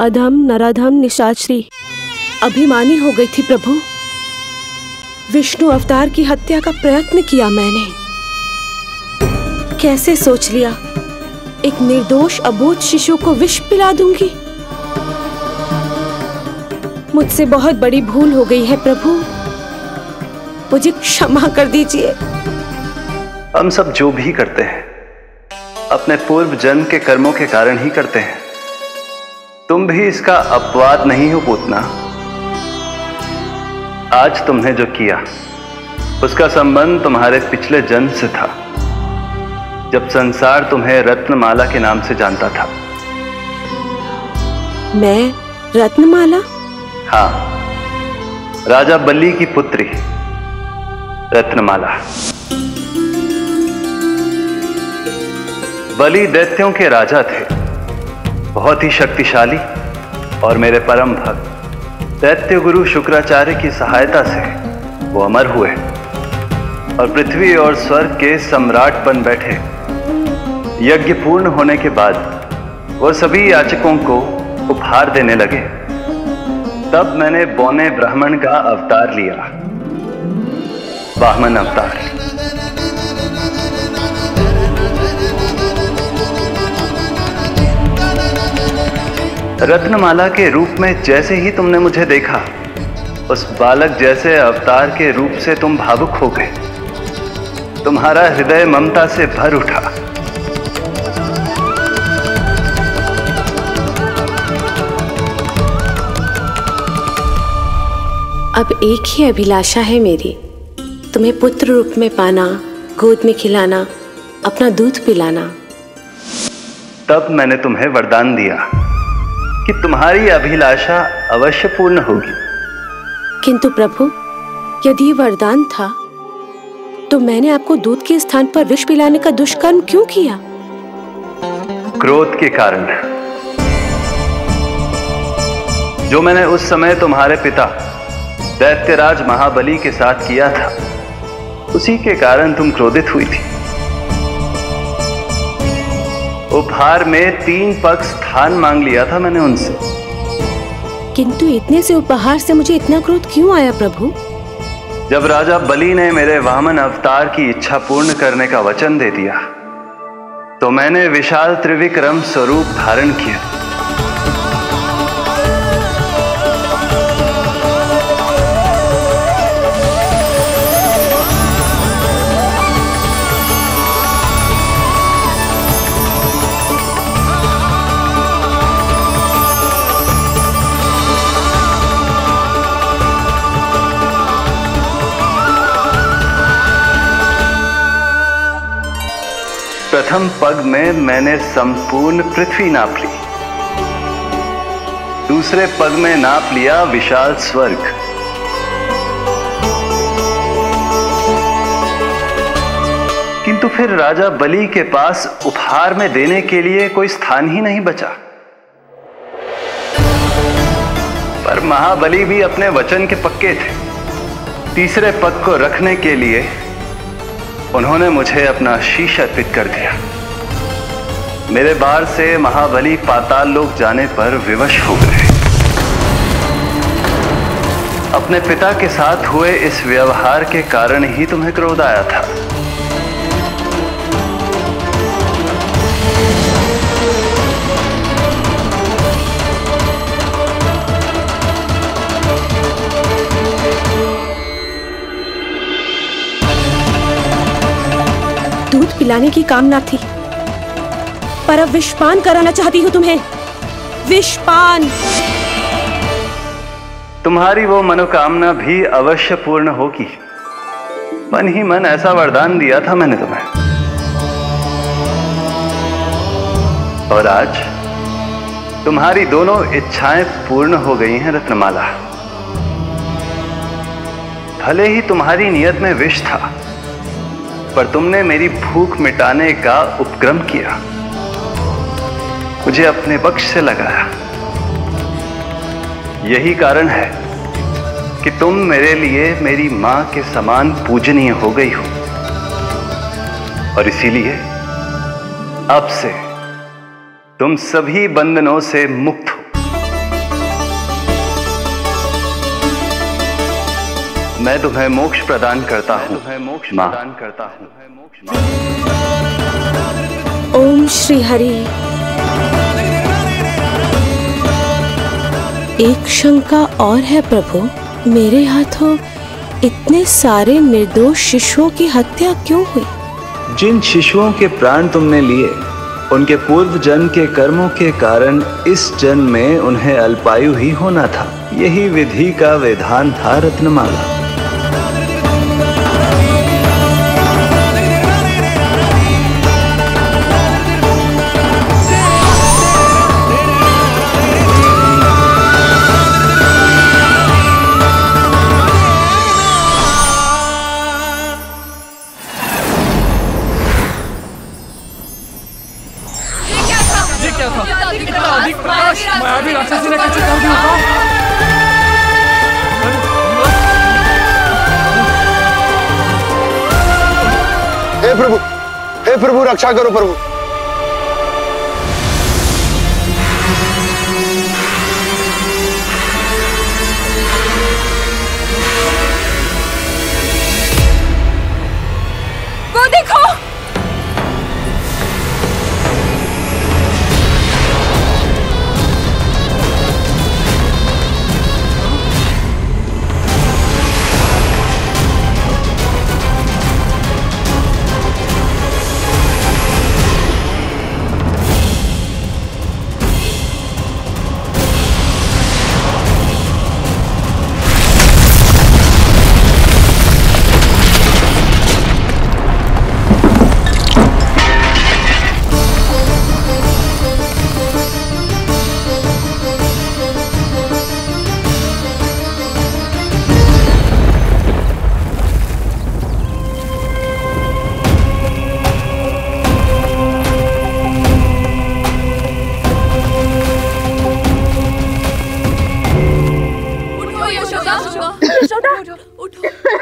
अधम नराधम निशाचरी अभिमानी हो गई थी प्रभु। विष्णु अवतार की हत्या का प्रयत्न किया मैंने। कैसे सोच लिया एक निर्दोष अबोध शिशु को विष पिला दूंगी। मुझसे बहुत बड़ी भूल हो गई है प्रभु, मुझे क्षमा कर दीजिए। हम सब जो भी करते हैं अपने पूर्व जन्म के कर्मों के कारण ही करते हैं। तुम भी इसका अपवाद नहीं हो पूतना। आज तुमने जो किया उसका संबंध तुम्हारे पिछले जन्म से था, जब संसार तुम्हें रत्नमाला के नाम से जानता था। मैं रत्नमाला? हाँ, राजा बलि की पुत्री रत्नमाला। बलि दैत्यों के राजा थे, बहुत ही शक्तिशाली, और मेरे परम भक्त दैत्य गुरु शुक्राचार्य की सहायता से वो अमर हुए और पृथ्वी और स्वर्ग के सम्राट बन बैठे। यज्ञ पूर्ण होने के बाद वो सभी याचकों को उपहार देने लगे। तब मैंने बौने ब्राह्मण का अवतार लिया, वामन अवतार। रत्नमाला के रूप में जैसे ही तुमने मुझे देखा, उस बालक जैसे अवतार के रूप से तुम भावुक हो गए। तुम्हारा हृदय ममता से भर उठा। अब एक ही अभिलाषा है मेरी, तुम्हें पुत्र रूप में पाना, गोद में खिलाना, अपना दूध पिलाना। तब मैंने तुम्हें वरदान दिया कि तुम्हारी अभिलाषा अवश्य पूर्ण होगी। किंतु प्रभु, यदि ये वरदान था तो मैंने आपको दूध के स्थान पर विष पिलाने का दुष्कर्म क्यों किया? क्रोध के कारण, जो मैंने उस समय तुम्हारे पिता दैत्यराज महाबली के साथ किया था, उसी के कारण तुम क्रोधित हुई थी। उपहार में 3 पग स्थान मांग लिया था मैंने उनसे। किंतु इतने से उपहार से मुझे इतना क्रोध क्यों आया प्रभु? जब राजा बलि ने मेरे वामन अवतार की इच्छा पूर्ण करने का वचन दे दिया, तो मैंने विशाल त्रिविक्रम स्वरूप धारण किया। प्रथम पग में मैंने संपूर्ण पृथ्वी नाप ली, दूसरे पग में नाप लिया विशाल स्वर्ग, किंतु फिर राजा बलि के पास उपहार में देने के लिए कोई स्थान ही नहीं बचा। पर महाबली भी अपने वचन के पक्के थे। तीसरे पग को रखने के लिए उन्होंने मुझे अपना शीश अर्पित कर दिया। मेरे बार से महाबली पाताल लोक जाने पर विवश हो गए। अपने पिता के साथ हुए इस व्यवहार के कारण ही तुम्हें क्रोध आया था। दूध पिलाने की कामना थी, पर अब विषपान कराना चाहती हूँ तुम्हें। विषपान। तुम्हारी वो मनोकामना भी अवश्य पूर्ण होगी। मन ही मन ऐसा वरदान दिया था मैंने तुम्हें। और आज तुम्हारी दोनों इच्छाएं पूर्ण हो गई हैं रत्नमाला। भले ही तुम्हारी नियत में विष था, पर तुमने मेरी भूख मिटाने का उपक्रम किया, मुझे अपने पक्ष से लगाया। यही कारण है कि तुम मेरे लिए मेरी मां के समान पूजनीय हो गई हो। और इसीलिए अब से तुम सभी बंधनों से मुक्त हो। मैं तुम्हें मोक्ष प्रदान करता हूँ मां। ओम श्री हरि। एक शंका और है प्रभु, मेरे हाथों इतने सारे निर्दोष शिशुओं की हत्या क्यों हुई? जिन शिशुओं के प्राण तुमने लिए, उनके पूर्व जन्म के कर्मों के कारण इस जन्म में उन्हें अल्पायु ही होना था। यही विधि का विधान था रत्नमाला। हे प्रभु रक्षा करो प्रभु। वो देखो,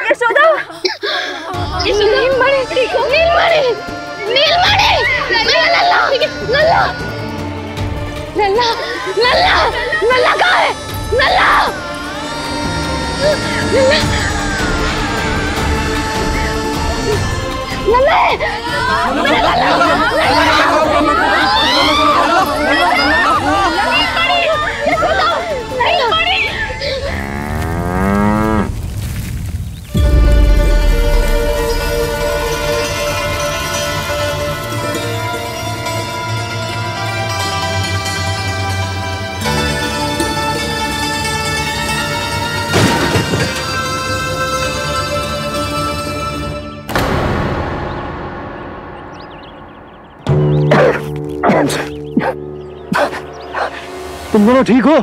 यशोदा नीलमणि ठीक हो? नीलमणि नीलमणि मेरा लल्ला लल्ला लल्ला लल्ला लल्ला कहाँ है? लल्ला तुम दोनों ठीक हो?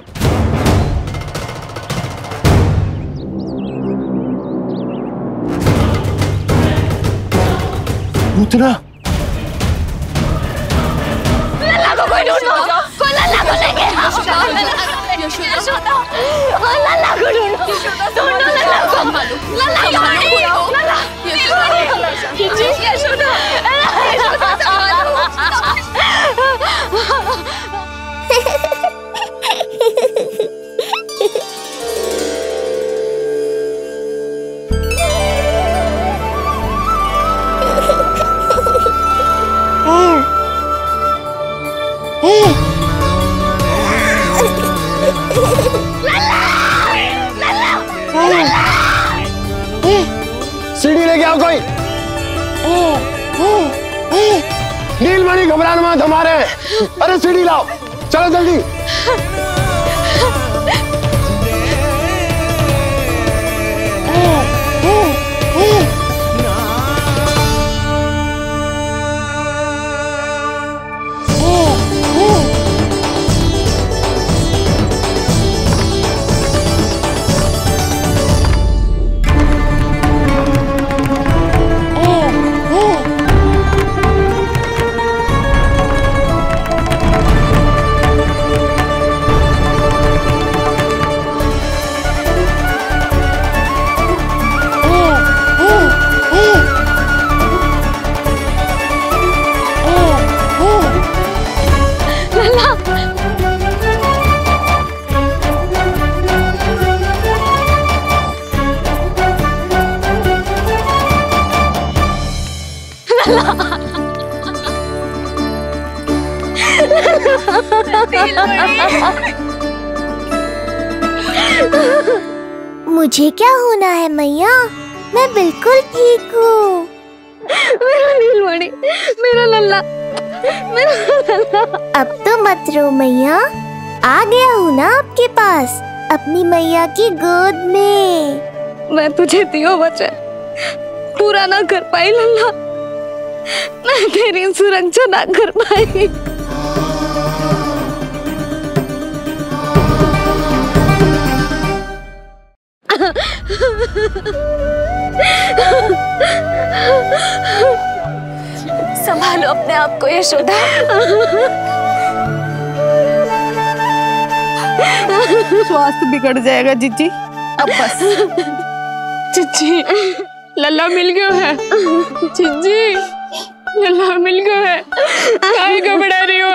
पूतना लल्ला को कोई ढूंढो, कोई लल्ला को लेके आओ। यशोदा लल्ला को ढूंढो, ढूंढो लल्ला को। लल्ला कहाँ है? लल्ला जी यशोदा सीढ़ी लेके आओ कोई। नीलमणि घबराना मत, हमारे। अरे सीढ़ी लाओ, चलो जल्दी। मुझे क्या होना है मैया? मैं बिल्कुल ठीक हूँ। मेरा नीलमणि, मेरा लल्ला, मेरा लल्ला। अब तो मत रो मैया, आ गया हूँ ना आपके पास, अपनी मैया की गोद में। मैं तुझे दियो वचन पूरा ना कर पाई लल्ला, मैं तेरी सुरक्षा ना कर पाई। संभालो अपने आप को यशोदा। स्वास्थ्य बिगड़ जाएगा जीजी, अब बस। चिच्ची लल्ला मिल गयो है। चिच्ची लल्ला मिल गयो है, काहे घबरा रही हो?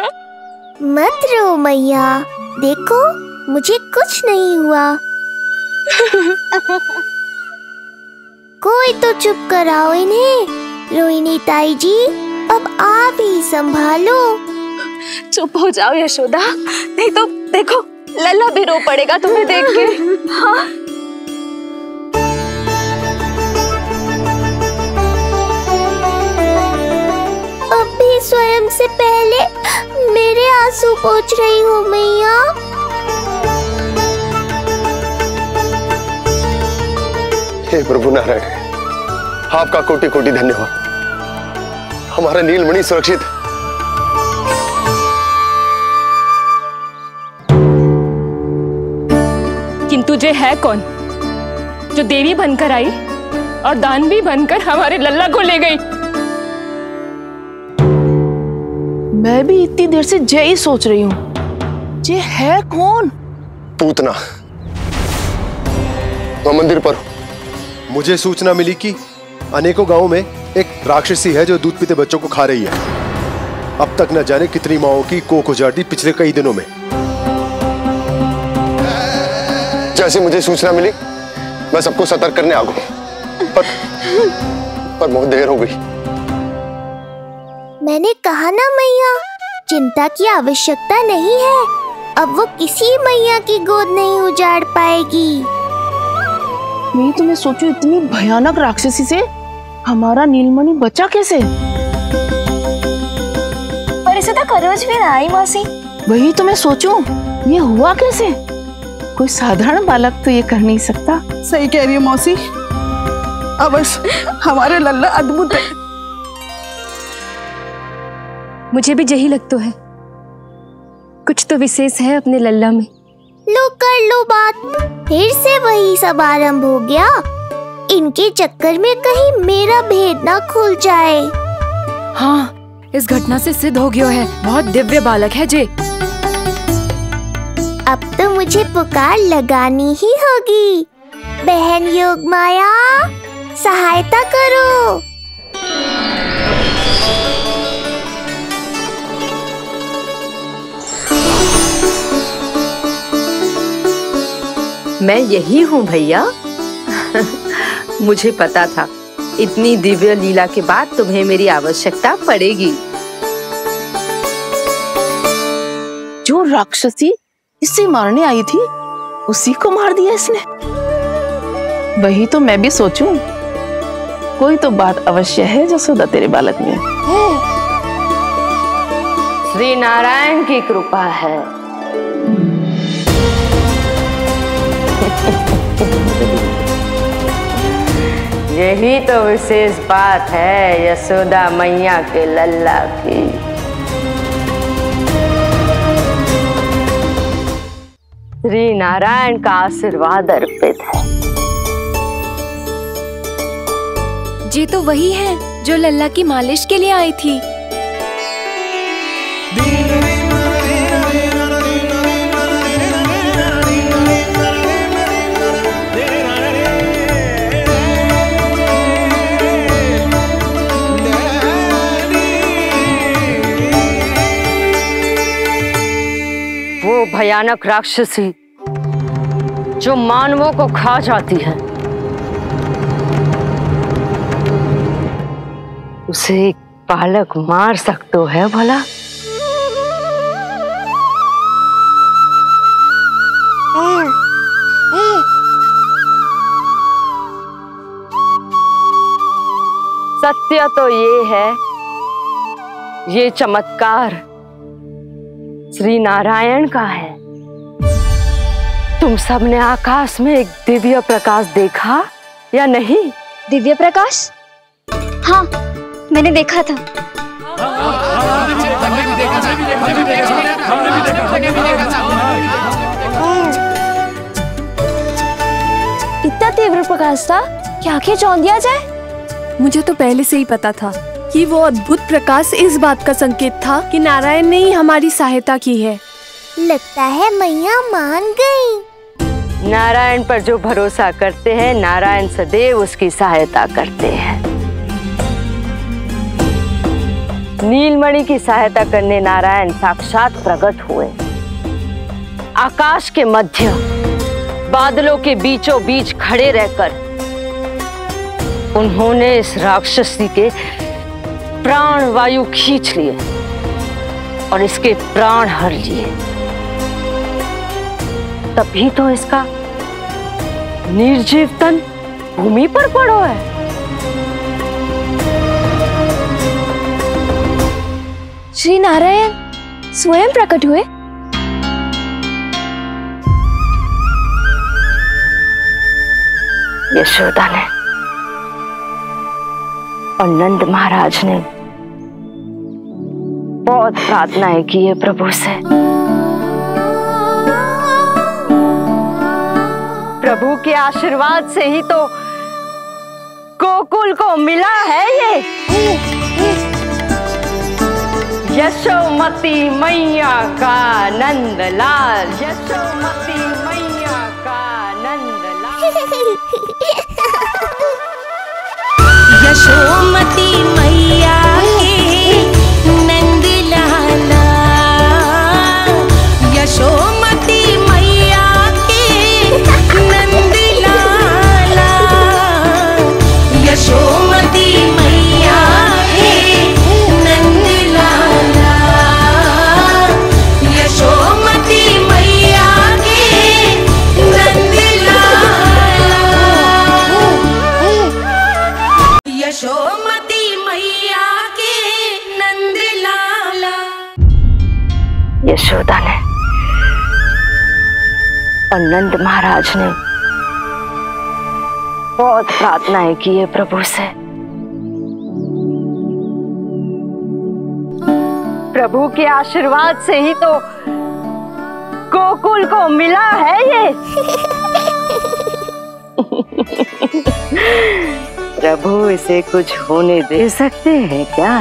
मत रो मैया, देखो मुझे कुछ नहीं हुआ। कोई तो चुप कराओ इन्हें। रोहिणी ताई जी, अब आप ही संभालो। चुप हो जाओ यशोदा, नहीं तो देखो लल्ला भी रो पड़ेगा तुम्हें देख के। हाँ अब भी स्वयं से पहले मेरे आंसू पोंछ रही हो मैया। हे प्रभु नारायण, आपका कोटि कोटि धन्यवाद। हमारा नीलमणि सुरक्षित। किंतु जे है कौन जो देवी बनकर आई और दानवी बनकर हमारे लल्ला को ले गई? मैं भी इतनी देर से जय ही सोच रही हूँ, जे है कौन? पूतना। वह मंदिर पर मुझे सूचना मिली कि अनेकों गांवों में एक राक्षसी है जो दूध पीते बच्चों को खा रही है। अब तक न जाने कितनी माओं की कोख उजाड़ दी पिछले कई दिनों में। जैसे मुझे सूचना मिली मैं सबको सतर्क करने आ गया, पर बहुत देर हो गई। मैंने कहा ना मैया, चिंता की आवश्यकता नहीं है। अब वो किसी मैया की गोद नहीं उजाड़ पाएगी। मैं तुम्हें सोचो, इतनी भयानक राक्षसी से हमारा नीलमणि बचा कैसे? पर इसे तो खरोच भी ना आई मौसी। वही तो मैं सोचूं, ये हुआ कैसे? कोई साधारण बालक तो ये कर नहीं सकता। सही कह रही है मौसी, अवश्य हमारे लल्ला अद्भुत है। मुझे भी यही लगता है, कुछ तो विशेष है अपने लल्ला में। लो कर लो बात, फिर से वही सब आरंभ हो गया। इनके चक्कर में कहीं मेरा भेद ना खुल जाए। हाँ, इस घटना से सिद्ध हो गया है, बहुत दिव्य बालक है जे। अब तो मुझे पुकार लगानी ही होगी। बहन योग माया, सहायता करो। मैं यही हूँ भैया। मुझे पता था इतनी दिव्य लीला के बाद तुम्हें मेरी आवश्यकता पड़ेगी। जो राक्षसी इसे मारने आई थी उसी को मार दिया इसने। वही तो मैं भी सोचूं, कोई तो बात अवश्य है जसोदा तेरे बालक में। श्री नारायण की कृपा है। यही तो विशेष बात है यशोदा मैया के लल्ला की। श्री नारायण का आशीर्वाद अर्पित है। जी तो वही है जो लल्ला की मालिश के लिए आई थी। वो भयानक राक्षसी जो मानवों को खा जाती है, उसे एक बालक मार सकते है भला? सत्य तो ये है, ये चमत्कार श्री नारायण का है। तुम सबने आकाश में एक दिव्य प्रकाश देखा या नहीं? दिव्य प्रकाश? हाँ, मैंने देखा था। इतना तीव्र प्रकाश था कि आंखें चौंध दिया जाए। मुझे तो पहले से ही पता था कि वो अद्भुत प्रकाश इस बात का संकेत था कि नारायण ने ही हमारी सहायता की है। लगता है मैया मान गई। नारायण पर जो भरोसा करते हैं, नारायण सदैव उसकी सहायता करते हैं। नीलमणि की सहायता करने नारायण साक्षात प्रकट हुए। आकाश के मध्य बादलों के बीचों बीच खड़े रहकर उन्होंने इस राक्षसी के प्राण वायु खींच लिए और इसके प्राण हर लिए। तभी तो इसका निर्जीव तन भूमि पर पड़ो है। श्री नारायण स्वयं प्रकट हुए। यशोदा ने और नंद महाराज ने बहुत प्रार्थनाएं की है प्रभु से। प्रभु के आशीर्वाद से ही तो गोकुल को मिला है ये। यशोमती मैया का नंदलाल, यशोमती मैया का नंदलाल। यशोमती मैया के नंद लाला, यशोमती मैया के नंद लाला, यशोमती मैया के नंद लाला, यशोमती मैया के नंद लाला, यशोमती मैया के नंद लाला। यशोदा ने और नंद महाराज ने बहुत प्रार्थनाएं की है प्रभु से। प्रभु के आशीर्वाद से ही तो गोकुल को मिला है ये। प्रभु इसे कुछ होने दे सकते हैं क्या?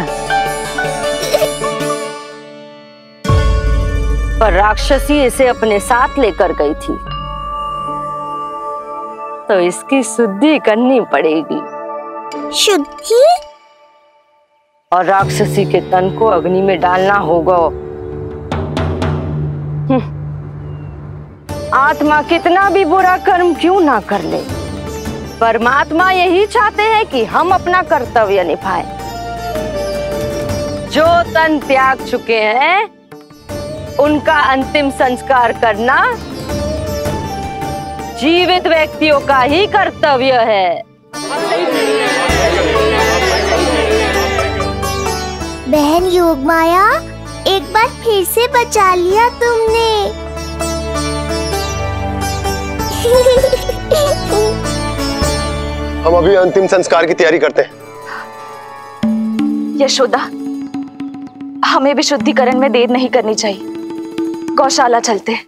पर राक्षसी इसे अपने साथ लेकर गई थी, तो इसकी शुद्धि करनी पड़ेगी। शुद्धि? और राक्षसी के तन को अग्नि में डालना होगा। आत्मा कितना भी बुरा कर्म क्यों ना कर ले, परमात्मा यही चाहते हैं कि हम अपना कर्तव्य निभाएं। जो तन त्याग चुके हैं उनका अंतिम संस्कार करना जीवित व्यक्तियों का ही कर्तव्य है। बहन योगमाया, एक बार फिर से बचा लिया तुमने। हम अभी अंतिम संस्कार की तैयारी करते हैं। यशोदा, हमें भी शुद्धिकरण में देर नहीं करनी चाहिए। गौशाला चलते हैं।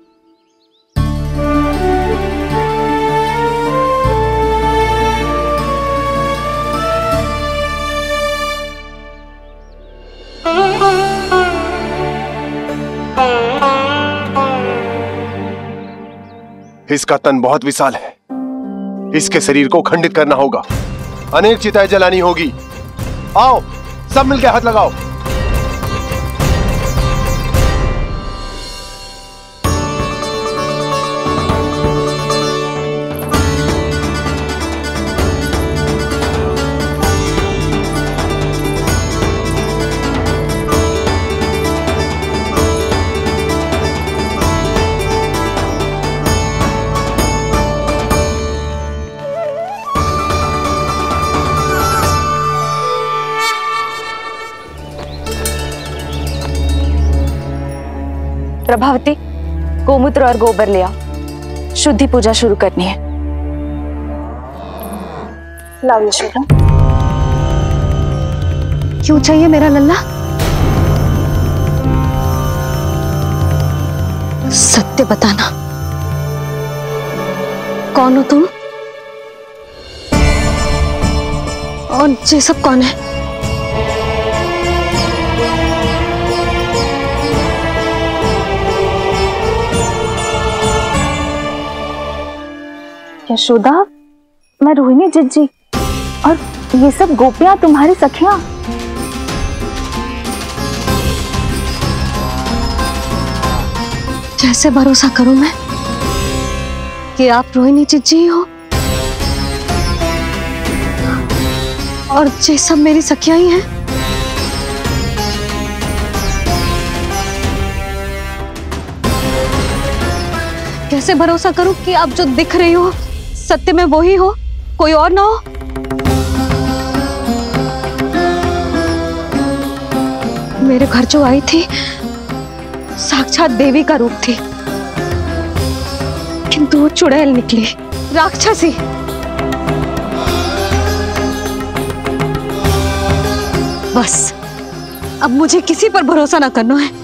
इसका तन बहुत विशाल है, इसके शरीर को खंडित करना होगा, अनेक चिताएं जलानी होगी। आओ सब मिलकर हाथ लगाओ। प्रभावती, गोमूत्र और गोबर ले आओ, शुद्धि पूजा शुरू करनी है। लाओ यशोदा। क्यों चाहिए मेरा लल्ला? सत्य बताना, कौन हो तुम और ये सब कौन है? यशोदा, मैं रोहिणी जिज्जी और ये सब गोपियां तुम्हारी सखियां। कैसे भरोसा करूं मैं कि आप रोहिणी जिज्जी ही हो और ये सब मेरी सखियां ही हैं? कैसे भरोसा करूं कि आप जो दिख रही हो सत्य में वो ही हो, कोई और ना हो? मेरे घर जो आई थी साक्षात देवी का रूप थी, किंतु वो चुड़ैल निकली, राक्षसी। बस अब मुझे किसी पर भरोसा ना करना है।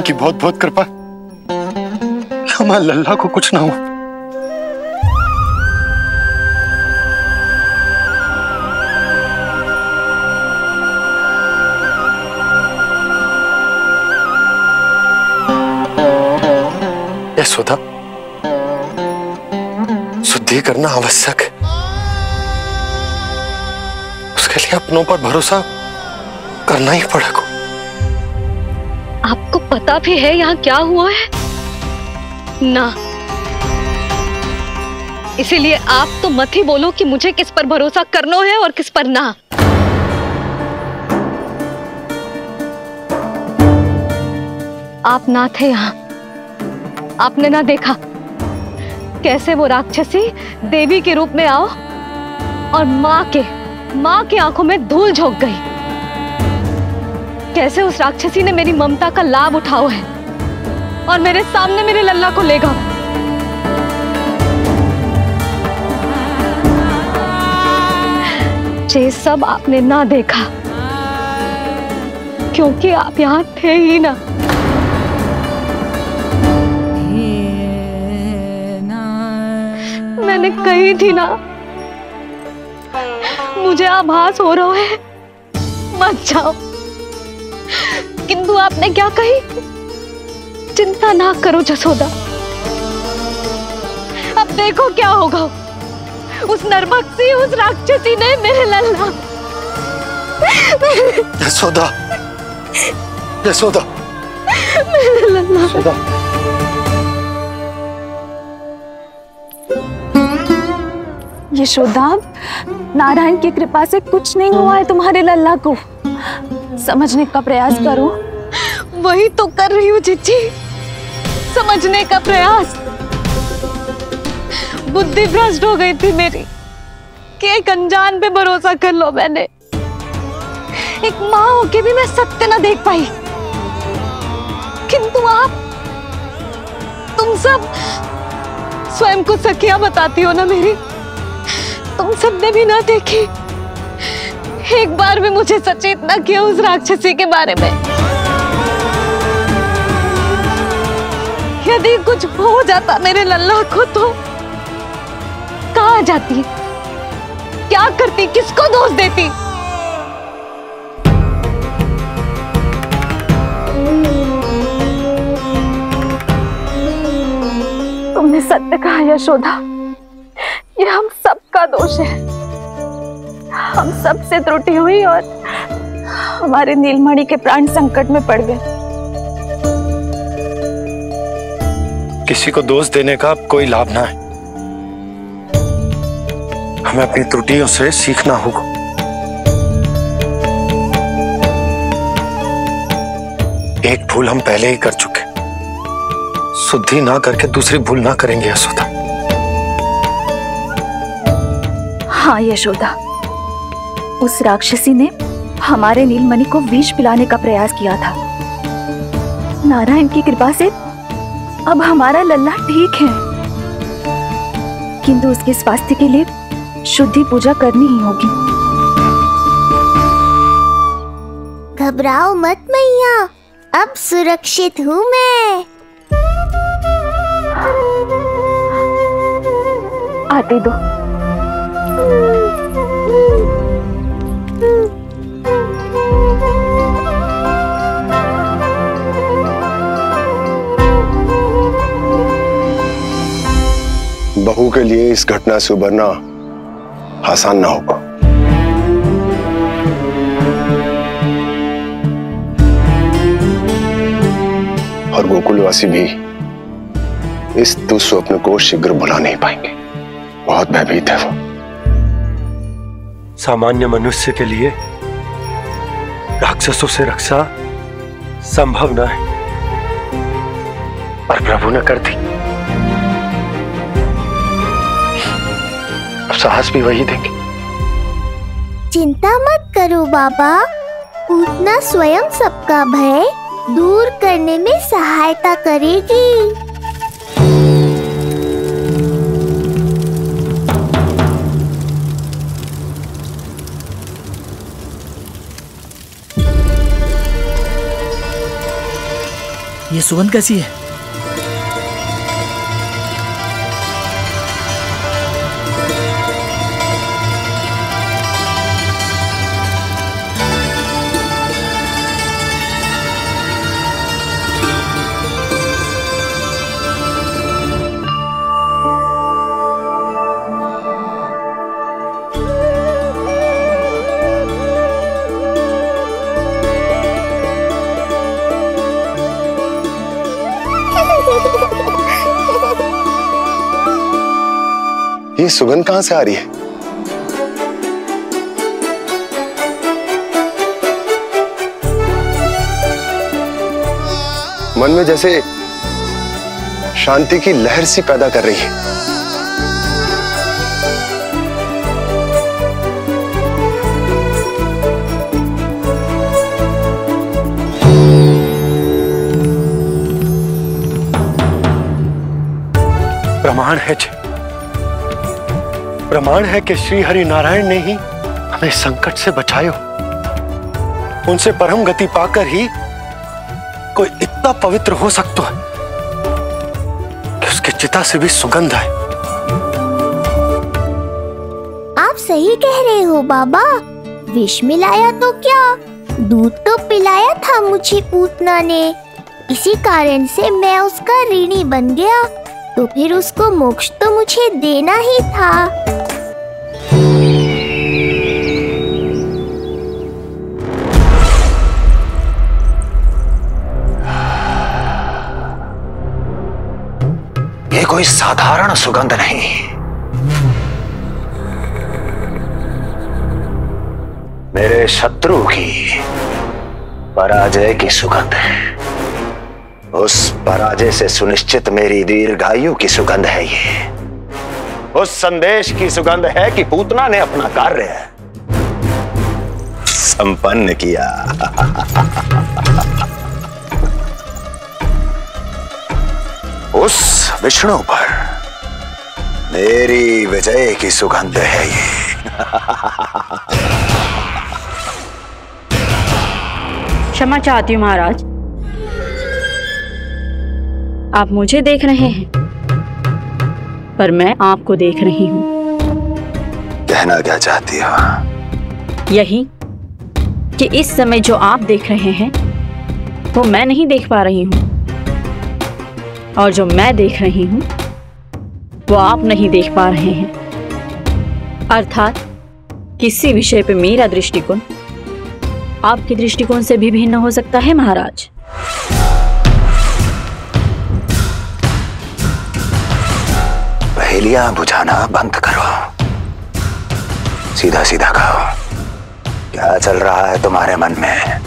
की बहुत बहुत कृपा हमारे लल्ला को कुछ ना हो। यशोदा, शुद्धि करना आवश्यक है, उसके लिए अपनों पर भरोसा करना ही पड़ेगा। आपको पता भी है यहाँ क्या हुआ है ना, इसीलिए आप तो मत ही बोलो कि मुझे किस पर भरोसा करना है और किस पर ना। आप ना थे यहाँ, आपने ना देखा कैसे वो राक्षसी देवी के रूप में आओ और माँ के आंखों में धूल झोंक गई। कैसे उस राक्षसी ने मेरी ममता का लाभ उठाओ है और मेरे सामने मेरे लल्ला को ले गया। ये सब आपने ना देखा क्योंकि आप यहाँ थे ही ना। मैंने कही थी ना, मुझे आभास हो रहा है, मत जाओ, किंतु आपने क्या कही? चिंता ना करो जसोदा, अब देखो क्या होगा। उस नरभक्षी, उस राक्षसी ने मेरे लल्ला। यशोदा, यशोदा, मेरे लल्ला। यशोदा। यशोदा, नारायण की कृपा से कुछ नहीं हुआ है तुम्हारे लल्ला को, समझने का प्रयास करो। वही तो कर रही हूँ जीजी, समझने का प्रयास। बुद्धि भ्रष्ट हो गई थी मेरी कि एक अनजान पे भरोसा कर लो मैंने। एक माँ होके भी मैं सत्य ना देख पाई, किंतु आप, तुम सब स्वयं को सखिया बताती हो ना मेरी, तुम सबने भी ना देखी, एक बार भी मुझे सचेत ना किया उस राक्षसी के बारे में। यदि कुछ हो जाता मेरे लल्ला को तो कहाँ जाती, क्या करती, किसको दोष देती? तुमने सत्य कहा यशोदा, ये हम सबका दोष है, हम सब से त्रुटि हुई और हमारे नीलमणि के प्राण संकट में पड़ गए। किसी को दोष देने का कोई लाभ ना है, हमें अपनी त्रुटियों से सीखना होगा। एक भूल हम पहले ही कर चुके, शुद्धि ना करके दूसरी भूल ना करेंगे यशोदा। हाँ यशोदा, उस राक्षसी ने हमारे नीलमणि को विष पिलाने का प्रयास किया था। नारायण की कृपा से अब हमारा लल्ला ठीक है, किंतु उसके स्वास्थ्य के लिए शुद्धि पूजा करनी ही होगी। घबराओ मत मैया, अब सुरक्षित हूँ मैं। आते दो। बहू के लिए इस घटना से उबरना आसान ना होगा। और गोकुलवासी भी इस दुस्वप्न को शीघ्र भुला नहीं पाएंगे, बहुत भयभीत है वो। सामान्य मनुष्य के लिए राक्षसों से रक्षा संभव न है, पर प्रभु ने कर दी। अब साहस भी वही देंगे। चिंता मत करो बाबा, पूतना स्वयं सबका भय दूर करने में सहायता करेगी। ये सुगंध कैसी है? ये सुगंध कहां से आ रही है? मन में जैसे शांति की लहर सी पैदा कर रही है। प्रमाण है प्रमाण है कि श्री हरि नारायण ने ही हमें संकट से बचाए हो। उनसे परम गति पाकर ही कोई इतना पवित्र हो सकता है कि उसके चिता से भी सुगंध है। आप सही कह रहे हो बाबा। विष मिलाया तो क्या, दूध तो पिलाया था मुझे पूतना ने। इसी कारण से मैं उसका ऋणी बन गया, तो फिर उसको मोक्ष तो मुझे देना ही था। ये कोई साधारण सुगंध नहीं, मेरे शत्रु की पराजय की सुगंध है। उस पराजय से सुनिश्चित मेरी दीर्घायु की सुगंध है ये। उस संदेश की सुगंध है कि पूतना ने अपना कार्य संपन्न किया। उस विष्णु पर मेरी विजय की सुगंध है ये। क्षमा चाहती हूँ महाराज, आप मुझे देख रहे हैं पर मैं आपको देख रही हूँ। कहना क्या चाहती हो? यही कि इस समय जो आप देख रहे हैं वो मैं नहीं देख पा रही हूँ, और जो मैं देख रही हूँ वो आप नहीं देख पा रहे हैं। अर्थात किसी विषय पे मेरा दृष्टिकोण आपके दृष्टिकोण से भी भिन्न हो सकता है महाराज। पहेलियां बुझाना बंद करो, सीधा सीधा कहो, क्या चल रहा है तुम्हारे मन में?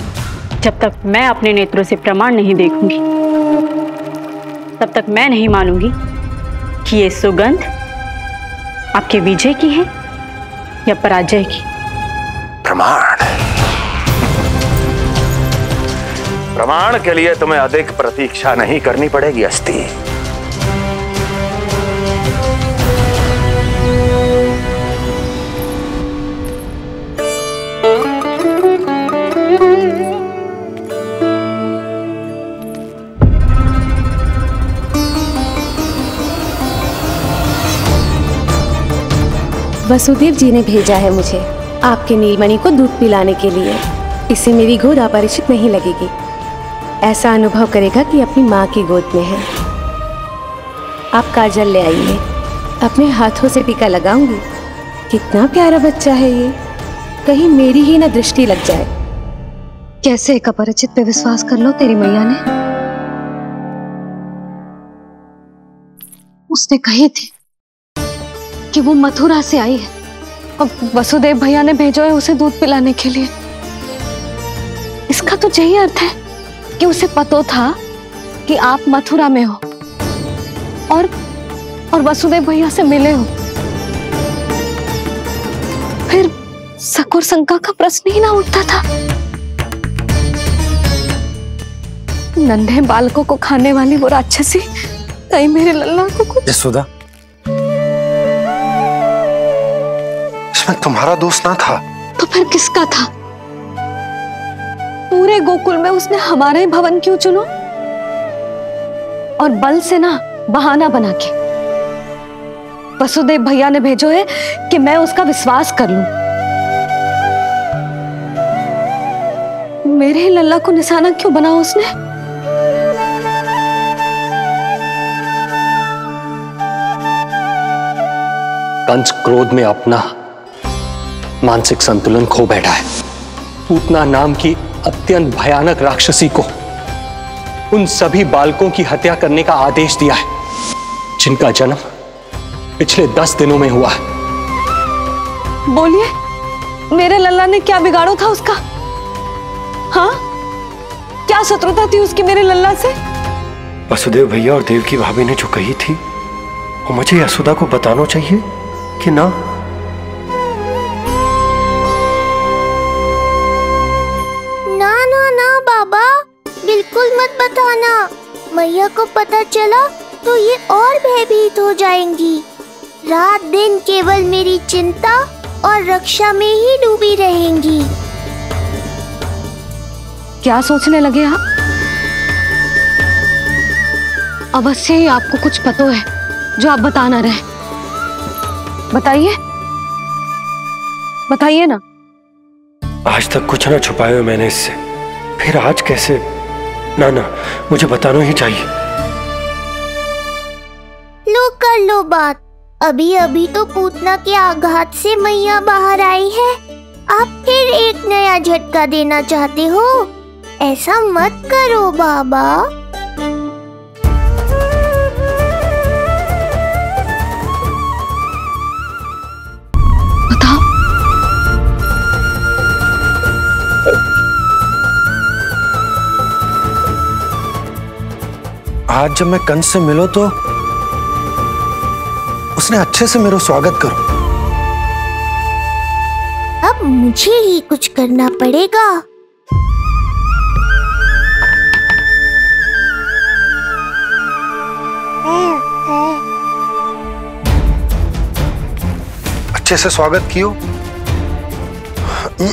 जब तक मैं अपने नेत्रों से प्रमाण नहीं देखूंगी तब तक मैं नहीं मानूंगी कि ये सुगंध आपके विजय की है या पराजय की। प्रमाण के लिए तुम्हें अधिक प्रतीक्षा नहीं करनी पड़ेगी अस्ति। वसुदेव जी ने भेजा है मुझे आपके नीलमणि को दूध पिलाने के लिए। इससे मेरी गोद अपरिचित नहीं लगेगी, ऐसा अनुभव करेगा कि अपनी माँ की गोद में है। आप काजल ले आइए, अपने हाथों से टीका लगाऊंगी। कितना प्यारा बच्चा है ये, कहीं मेरी ही ना दृष्टि लग जाए। कैसे एक अपरिचित पे विश्वास कर लो तेरी मैया ने? उसने कही थी कि वो मथुरा से आई है और वसुदेव भैया ने भेजा है उसे दूध पिलाने के लिए। इसका तो यही अर्थ है कि उसे पता था कि आप मथुरा में हो और वसुदेव भैया से मिले हो। फिर शक और शंका का प्रश्न ही ना उठता था। नन्हे बालकों को खाने वाली वो राक्षसी कहीं मेरे लल्ला को कुछ। यशोदा, इसमें तुम्हारा दोष ना था। तो फिर किसका था? पूरे गोकुल में उसने हमारा ही भवन क्यों चुनो? और बल से ना बहाना बना के। वसुदेव भैया ने भेजो है कि मैं उसका विश्वास कर लूं। मेरे ही लल्ला को निशाना क्यों बनाया उसने? कंस क्रोध में अपना मानसिक संतुलन खो बैठा है। पूतना नाम की अत्यंत भयानक राक्षसी को उन सभी बालकों की हत्या करने का आदेश दिया है जिनका जन्म पिछले 10 दिनों में हुआ है। बोलिए, मेरे लल्ला ने क्या बिगाड़ा था उसका? हाँ, क्या शत्रुता थी उसकी मेरे लल्ला से? वसुदेव भैया और देवकी भाभी ने जो कही थी वो मुझे यशोदा को बताना चाहिए कि ना? ना ना ना बाबा, बिल्कुल मत बताना। मैया को पता चला तो ये और भयभीत हो जाएंगी। रात दिन केवल मेरी चिंता और रक्षा में ही डूबी रहेंगी। क्या सोचने लगे आप? अवश्य ही आपको कुछ पता है जो आप बता ना रहे। बताइए, बताइए ना। आज तक कुछ ना छुपाया मैंने इससे, फिर आज कैसे? ना ना, मुझे बताना ही चाहिए। लो कर लो बात। अभी अभी तो पूतना के आघात से मैया बाहर आई है, आप फिर एक नया झटका देना चाहते हो? ऐसा मत करो बाबा। बताओ। आज जब मैं कंस से मिलो तो उसने अच्छे से मेरा स्वागत करो। अब मुझे ही कुछ करना पड़ेगा। अच्छे से स्वागत कियो,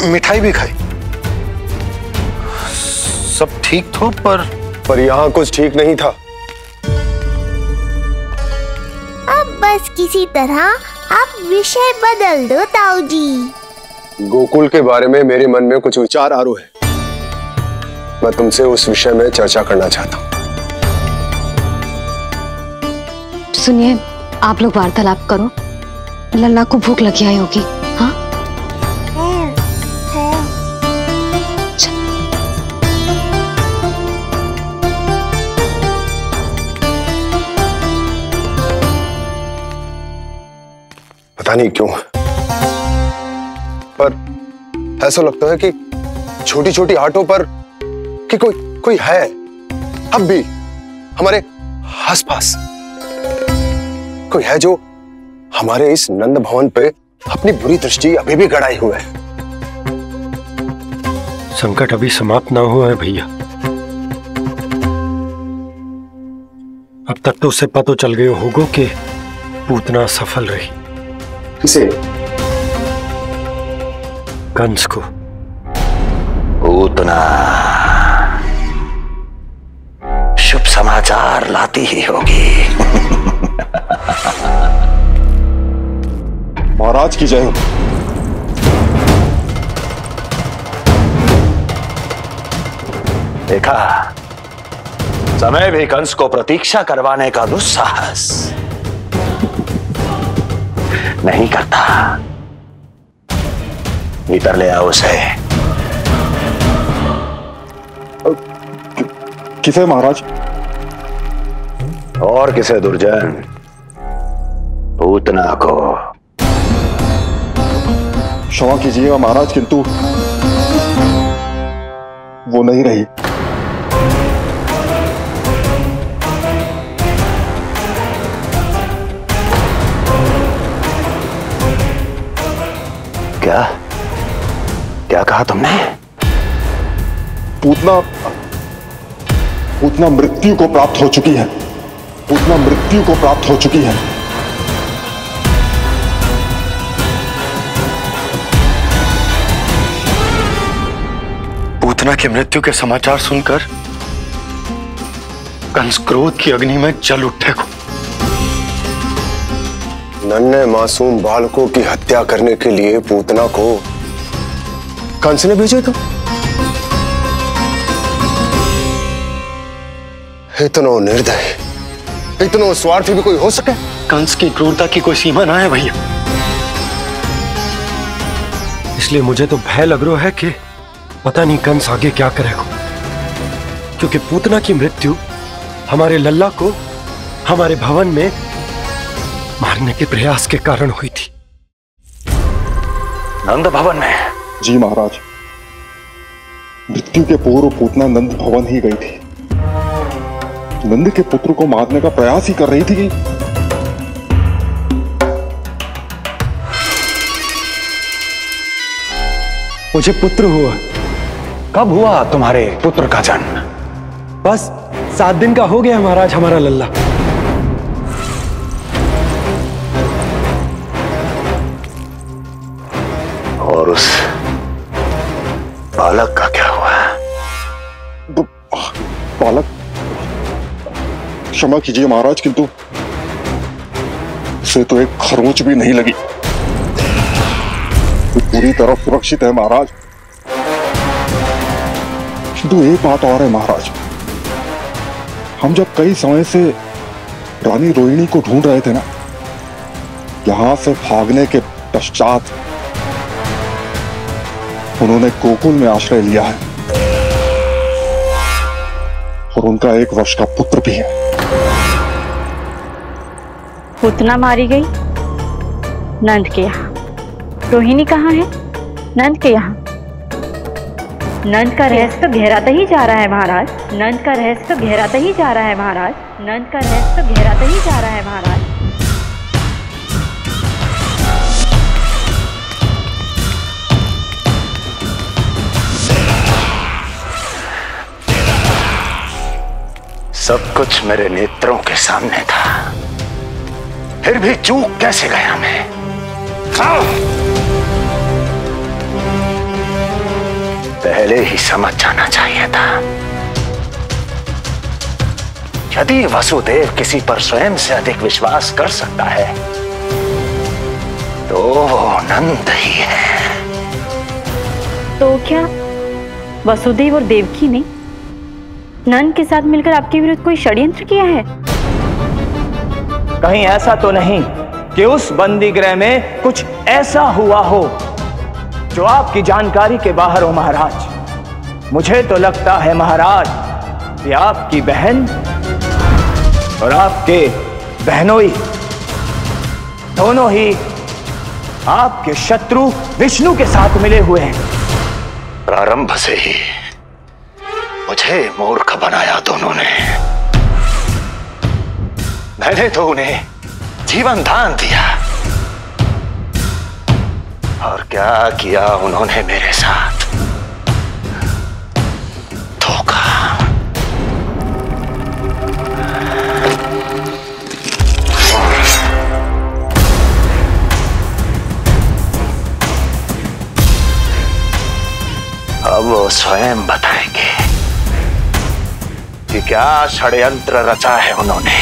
मिठाई भी खाई, सब ठीक तो, पर यहाँ कुछ ठीक नहीं था। अब बस किसी तरह आप विषय बदल दो ताऊ जी। गोकुल के बारे में मेरे मन में कुछ विचार आ रहे हैं। मैं तुमसे उस विषय में चर्चा करना चाहता हूँ। सुनिए, आप लोग वार्तालाप करो। लल्ला को भूख लगी आई होगी। हाँ, पता नहीं क्यों, पर ऐसा लगता है कि छोटी छोटी आटों पर कि कोई है अब भी हमारे आसपास। कोई है जो हमारे इस नंद भवन पे अपनी बुरी दृष्टि अभी भी गड़ाए हुए है। संकट अभी समाप्त ना हुआ है भैया। अब तक तो उसे पता चल गया होगा कि पूतना सफल रही। किसे? कंस को। पूतना शुभ समाचार लाती ही होगी। महाराज की जय हो। देखा, समय भी कंस को प्रतीक्षा करवाने का दुस्साहस नहीं करता। भीतर ले आओ उसे। किसे महाराज? और किसे दुर्जन? पूतना को। क्षमा कीजिएगा महाराज, किंतु वो नहीं रही। क्या क्या कहा तुमने? पूतना मृत्यु को प्राप्त हो चुकी है। पूतना मृत्यु को प्राप्त हो चुकी है। पूतना की मृत्यु के समाचार सुनकर कंस क्रोध की अग्नि में जल उठे को। नन्हे मासूम बालकों की हत्या करने के लिए पूतना को कंस ने भेजे तो इतना निर्दय, इतना स्वार्थी भी कोई हो सके? कंस की क्रूरता की कोई सीमा ना है भैया। इसलिए मुझे तो भय लग रहा है कि पता नहीं कंस आगे क्या करेगा, क्योंकि पूतना की मृत्यु हमारे लल्ला को हमारे भवन में मारने के प्रयास के कारण हुई थी। नंद भवन में? जी महाराज, मृत्यु के पूर्व पूतना नंद भवन ही गई थी। नंद के पुत्र को मारने का प्रयास ही कर रही थी। मुझे पुत्र हुआ। कब हुआ तुम्हारे पुत्र का जन्म? बस 7 दिन का हो गया महाराज हमारा लल्ला। और उस बालक का क्या हुआ? बालक, क्षमा कीजिए महाराज, किंतु उसे तो एक खरोंच भी नहीं लगी। वो पूरी तरह सुरक्षित है महाराज। किंतु एक बात और है महाराज, हम जब कई समय से रानी रोहिणी को ढूंढ रहे थे ना, यहां से भागने के पश्चात उन्होंने गोकुल में आश्रय लिया है और उनका 1 वर्ष का पुत्र भी है। पूतना मारी गई नंद के यहाँ। रोहिणी कहाँ है? नंद के यहाँ। नंद का रहस्य तो गहराता ही जा रहा है महाराज। नंद का रहस्य तो गहराता ही जा रहा है महाराज। नंद का रहस्य तो गहराता ही जा रहा है महाराज। सब कुछ मेरे नेत्रों के सामने था, फिर भी चूक कैसे गया मैं? पहले ही समझ जाना चाहिए था। यदि वसुदेव किसी पर स्वयं से अधिक विश्वास कर सकता है तो वो नंद ही है। तो क्या वसुदेव और देवकी ने नंद के साथ मिलकर आपके विरुद्ध कोई षड्यंत्र किया है? कहीं ऐसा तो नहीं कि उस बंदी गृह में कुछ ऐसा हुआ हो जो आपकी जानकारी के बाहर हो महाराज। मुझे तो लगता है महाराज कि आपकी बहन और आपके बहनोई दोनों ही आपके शत्रु विष्णु के साथ मिले हुए हैं। प्रारंभ से ही मुझे मूर्ख बनाया दोनों ने। मैंने तो उन्हें जीवन दान दिया, और क्या किया उन्होंने मेरे साथ? धोखा। अब वो स्वयं बताएंगे कि क्या षड्यंत्र रचा है उन्होंने।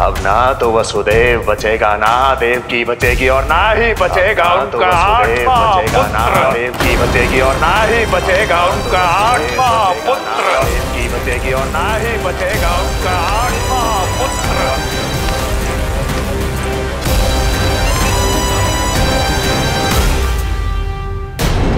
अब ना तो वसुदेव बचेगा, ना देवकी बचेगी, और ना ही बचेगा उनका आठवां पुत्र। ना देवकी बचेगी और ना ही बचेगा उनका आठवां पुत्र। देवकी बचेगी और ना ही बचेगा उनका आठवां पुत्र।